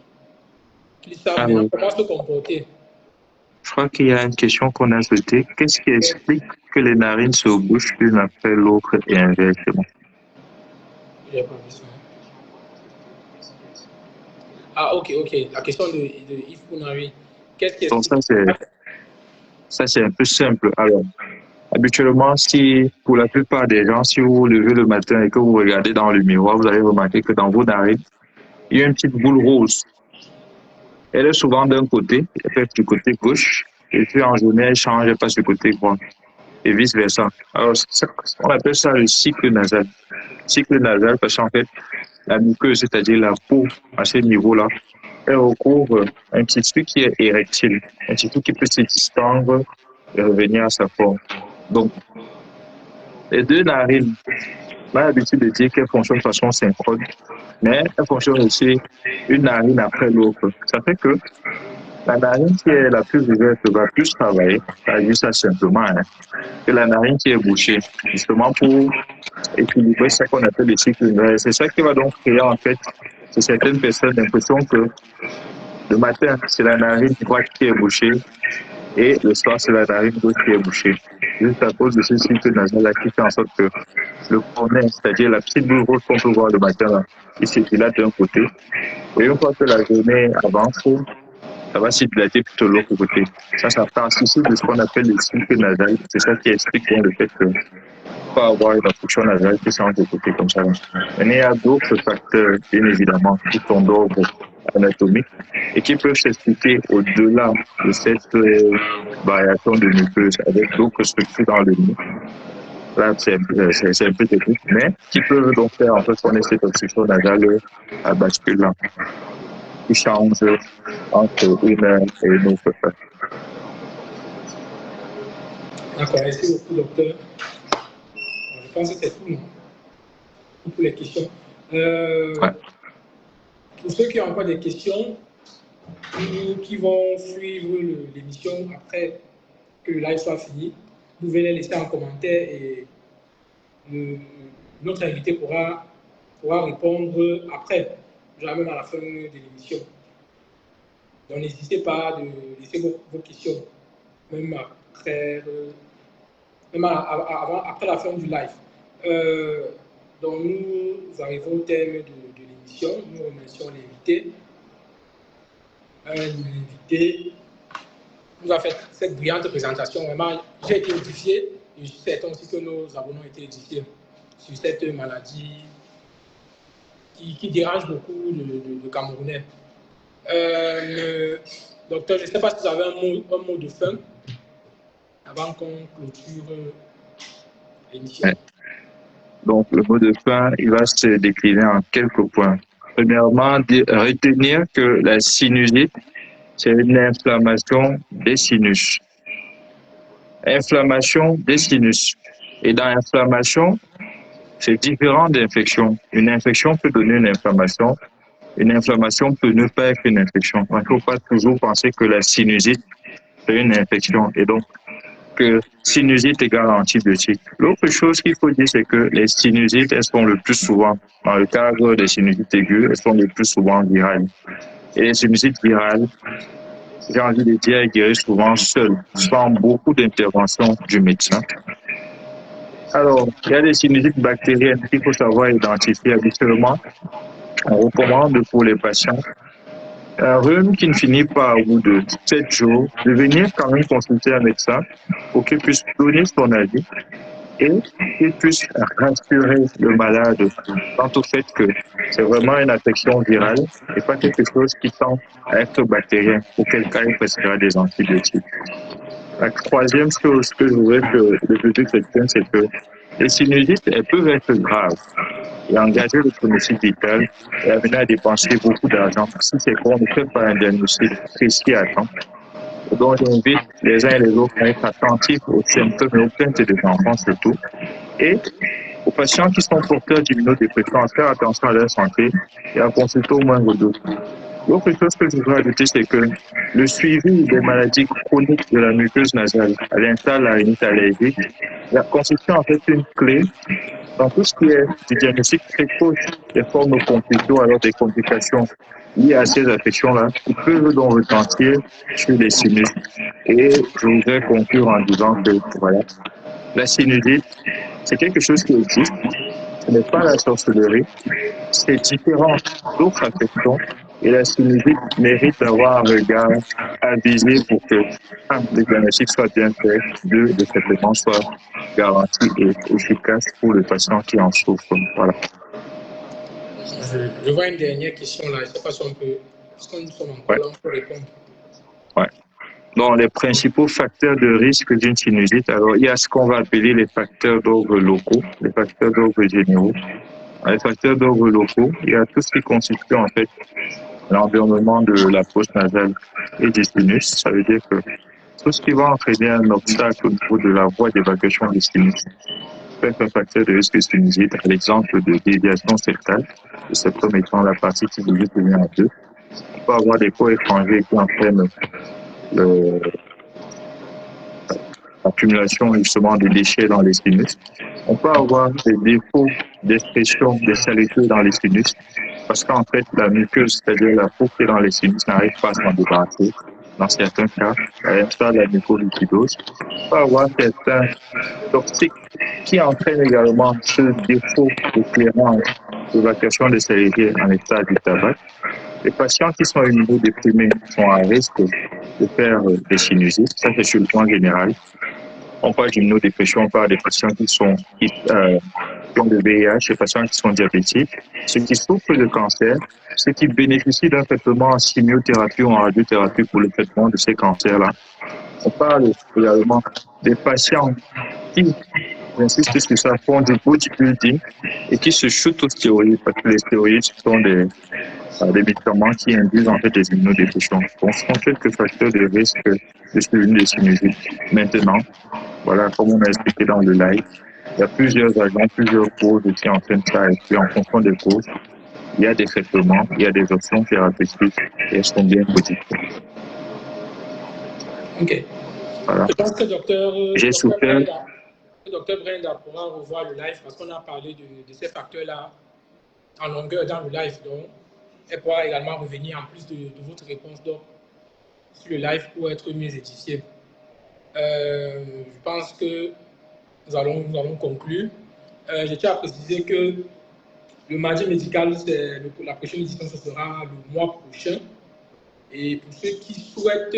qu'ils savent maintenant comment se comporter. Je crois qu'il y a une question qu'on a sautée. Qu'est-ce qui explique que les narines se bouchent l'une après l'autre et inversement? Je n'ai pas vu ça. Ah, ok. La question de Yves Pounari. Qu'est-ce qui explique? Donc ça, c'est un peu simple. Alors, habituellement, si pour la plupart des gens, si vous vous levez le matin et que vous regardez dans le miroir, vous allez remarquer que dans vos narines, il y a une petite boule rose. Elle est souvent d'un côté, elle fait du côté gauche, et puis en journée, elle change, elle passe du côté droit, et vice-versa. Alors, on appelle ça le cycle nasal. Cycle nasal, parce qu'en fait, la muqueuse, c'est-à-dire la peau à ce niveau-là, elle recouvre un tissu qui est érectile, un tissu qui peut se distendre et revenir à sa forme. Donc, les deux narines, on a l'habitude de dire qu'elles fonctionnent de façon synchrone, mais elles fonctionnent aussi une narine après l'autre. Ça fait que la narine qui est la plus ouverte va plus travailler, ça dit ça simplement, que la narine qui est bouchée, justement pour équilibrer ce qu'on appelle le cycle inverse. C'est ça qui va donc créer en fait, chez certaines personnes, l'impression que le matin, c'est la narine droite qui est bouchée et le soir, c'est la narine gauche qui est bouchée. Juste à cause de ce cycle nasal qui fait en sorte que le cornet, c'est-à-dire la petite boule rose qu'on peut voir le matin, là, il circule d'un côté. Et une fois que la journée avance, ça va s'y dilater plutôt de l'autre côté. Ça participe de ce qu'on appelle le cycle nasal. C'est ça qui explique le fait que peut avoir une obstruction nasale qui change de côté comme ça. Mais il y a d'autres facteurs, bien évidemment, qui sont d'ordre anatomique et qui peuvent s'expliquer au-delà de cette variation de muqueuse avec d'autres structures dans le nez. Là, c'est un peu technique, mais qui peuvent donc faire en fait qu'on ait cette obstruction nasale à basculant qui change entre une et une autre phase. D'accord, merci beaucoup, docteur. Je pense que c'est tout pour les questions. Pour ceux qui ont encore des questions ou qui vont suivre l'émission après que le live soit fini, vous pouvez les laisser en commentaire et notre invité pourra répondre après, même à la fin de l'émission. Donc, n'hésitez pas de laisser vos questions, même après la fin du live. Donc, nous arrivons au terme de l'émission. Nous remercions l'invité. L'invité nous a fait cette brillante présentation. Vraiment, j'ai été édifié et je suis certain aussi que nos abonnés ont été édifiés sur cette maladie qui dérange beaucoup le Camerounais. Docteur, je ne sais pas si vous avez un mot de fin avant qu'on clôture l'émission. Donc, le mot de fin, il va se décliner en quelques points. Premièrement, retenir que la sinusite, c'est une inflammation des sinus. Inflammation des sinus. Et dans l'inflammation, c'est différent d'infection. Une infection peut donner une inflammation. Une inflammation peut ne pas être une infection. Il ne faut pas toujours penser que la sinusite, c'est une infection. Et donc, que sinusite égale antibiotique. L'autre chose qu'il faut dire, c'est que les sinusites, elles sont le plus souvent, dans le cadre des sinusites aiguës, elles sont le plus souvent virales. Et les sinusites virales, j'ai envie de dire, elles guérissent souvent seules, sans beaucoup d'intervention du médecin. Alors, il y a des sinusites bactériennes qu'il faut savoir identifier habituellement. On recommande pour les patients un rhume qui ne finit pas au bout de 7 jours, de venir quand même consulter un médecin pour qu'il puisse donner son avis et qu'il puisse rassurer le malade quant au fait que c'est vraiment une infection virale et pas quelque chose qui tend à être bactérien, auquel cas il prescrira des antibiotiques. La troisième chose que je voudrais que le public retienne, c'est que les sinusites, elles peuvent être graves et engager le pronostic vital et amener à dépenser beaucoup d'argent si c'est qu'on ne fait pas un diagnostic précis à temps. Donc, j'invite les uns et les autres à être attentifs aux symptômes et aux plaintes des enfants surtout. Et aux patients qui sont porteurs d'immunodépression, à faire attention à leur santé et à consulter au moindre doute. L'autre chose que je voudrais ajouter, c'est que le suivi des maladies chroniques de la muqueuse nasale, à l'instar de la rhinite allergique, constitue en fait une clé dans tout ce qui est du diagnostic précoce des formes compliquées ou alors des complications liées à ces affections-là, qui peuvent donc retentir sur les sinus. Et je voudrais conclure en disant que voilà, la sinusite, c'est quelque chose qui existe, ce n'est pas la sorcellerie, c'est différent d'autres affections et la sinusite mérite d'avoir un regard avisé pour que, un, le diagnostic soit bien fait, deux, le traitement soit garanti et efficace pour le patient qui en souffre. Voilà. Je vois une dernière question là, je ne sais pas si on peut, parce que nous sommes encore là, on peut répondre. Ouais. Donc, les principaux facteurs de risque d'une sinusite, alors il y a ce qu'on va appeler les facteurs d'ordre locaux, les facteurs d'ordre généraux. Les facteurs d'ordre locaux, il y a tout ce qui constitue en fait l'environnement de la fosse nasale et du sinus. Ça veut dire que tout ce qui va entraîner un obstacle au niveau de la voie d'évacuation du sinus peut être un facteur de risque sinusite, à l'exemple de déviation septale, le septum étant la partie qui divise le nez en deux. On peut avoir des corps étrangers qui entraînent l'accumulation justement de déchets dans les sinus. On peut avoir des défauts d'expression des saletés dans les sinus parce qu'en fait, la muqueuse, c'est-à-dire la peau qui est dans les sinus, n'arrive pas à s'en débarrasser. Dans certains cas, à l'instar de la mucolipidose, on peut avoir certains toxiques qui entraînent également ce défaut d'éclairage, d'évacuation des saletés en état du tabac. Les patients qui sont immunodéprimés sont à risque de faire des sinusites, ça c'est sur le plan général. On parle d'immunodépression, on parle des patients qui ont le VIH, des patients qui sont diabétiques, ceux qui souffrent de cancer, ceux qui bénéficient d'un traitement en chimiothérapie ou en radiothérapie pour le traitement de ces cancers-là. On parle également des patients qui, j'insiste sur ça, font du bodybuilding et qui se shootent aux stéroïdes, parce que les stéroïdes sont des médicaments qui induisent en fait des immunodépressions. Donc, ce sont quelques facteurs de risque de survenue des sinusites. Maintenant, voilà, comme on a expliqué dans le live, il y a plusieurs agents, plusieurs causes qui entraînent ça, et puis en fonction des causes, il y a des traitements, il y a des options thérapeutiques, et elles sont bien modifiées. Ok. Voilà. Je pense que docteur Brenda pourra revoir le live parce qu'on a parlé de ces facteurs-là en longueur dans le live. Donc, elle pourra également revenir en plus de votre réponse. Donc, sur le live pour être mieux édifiés. Je pense que nous allons conclure. Je tiens à préciser que le mardi médical, la prochaine édition, ce sera le mois prochain. Et pour ceux qui souhaitent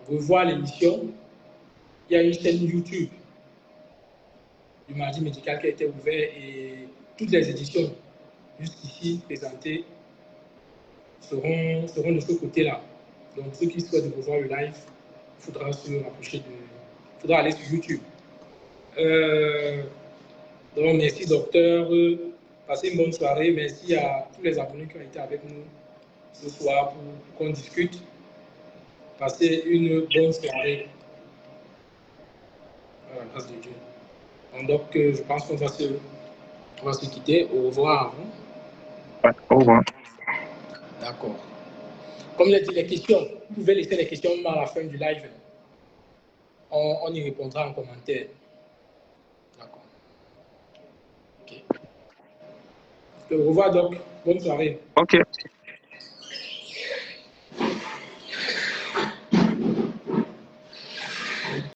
revoir l'émission, il y a une chaîne YouTube du mardi médical qui a été ouverte et toutes les éditions jusqu'ici présentées seront de ce côté-là. Donc, ceux qui souhaitent revoir le live, il faudra se rapprocher il faudra aller sur YouTube. Donc, merci, docteur. Passez une bonne soirée. Merci à tous les abonnés qui ont été avec nous ce soir pour qu'on discute. Passez une bonne soirée. À la grâce de Dieu. Donc, je pense qu'on va se quitter. Au revoir. Au revoir. D'accord. Comme j'ai dit, les questions, vous pouvez laisser les questions à la fin du live. On y répondra en commentaire. D'accord. Ok. Au revoir, donc. Bonne soirée. OK.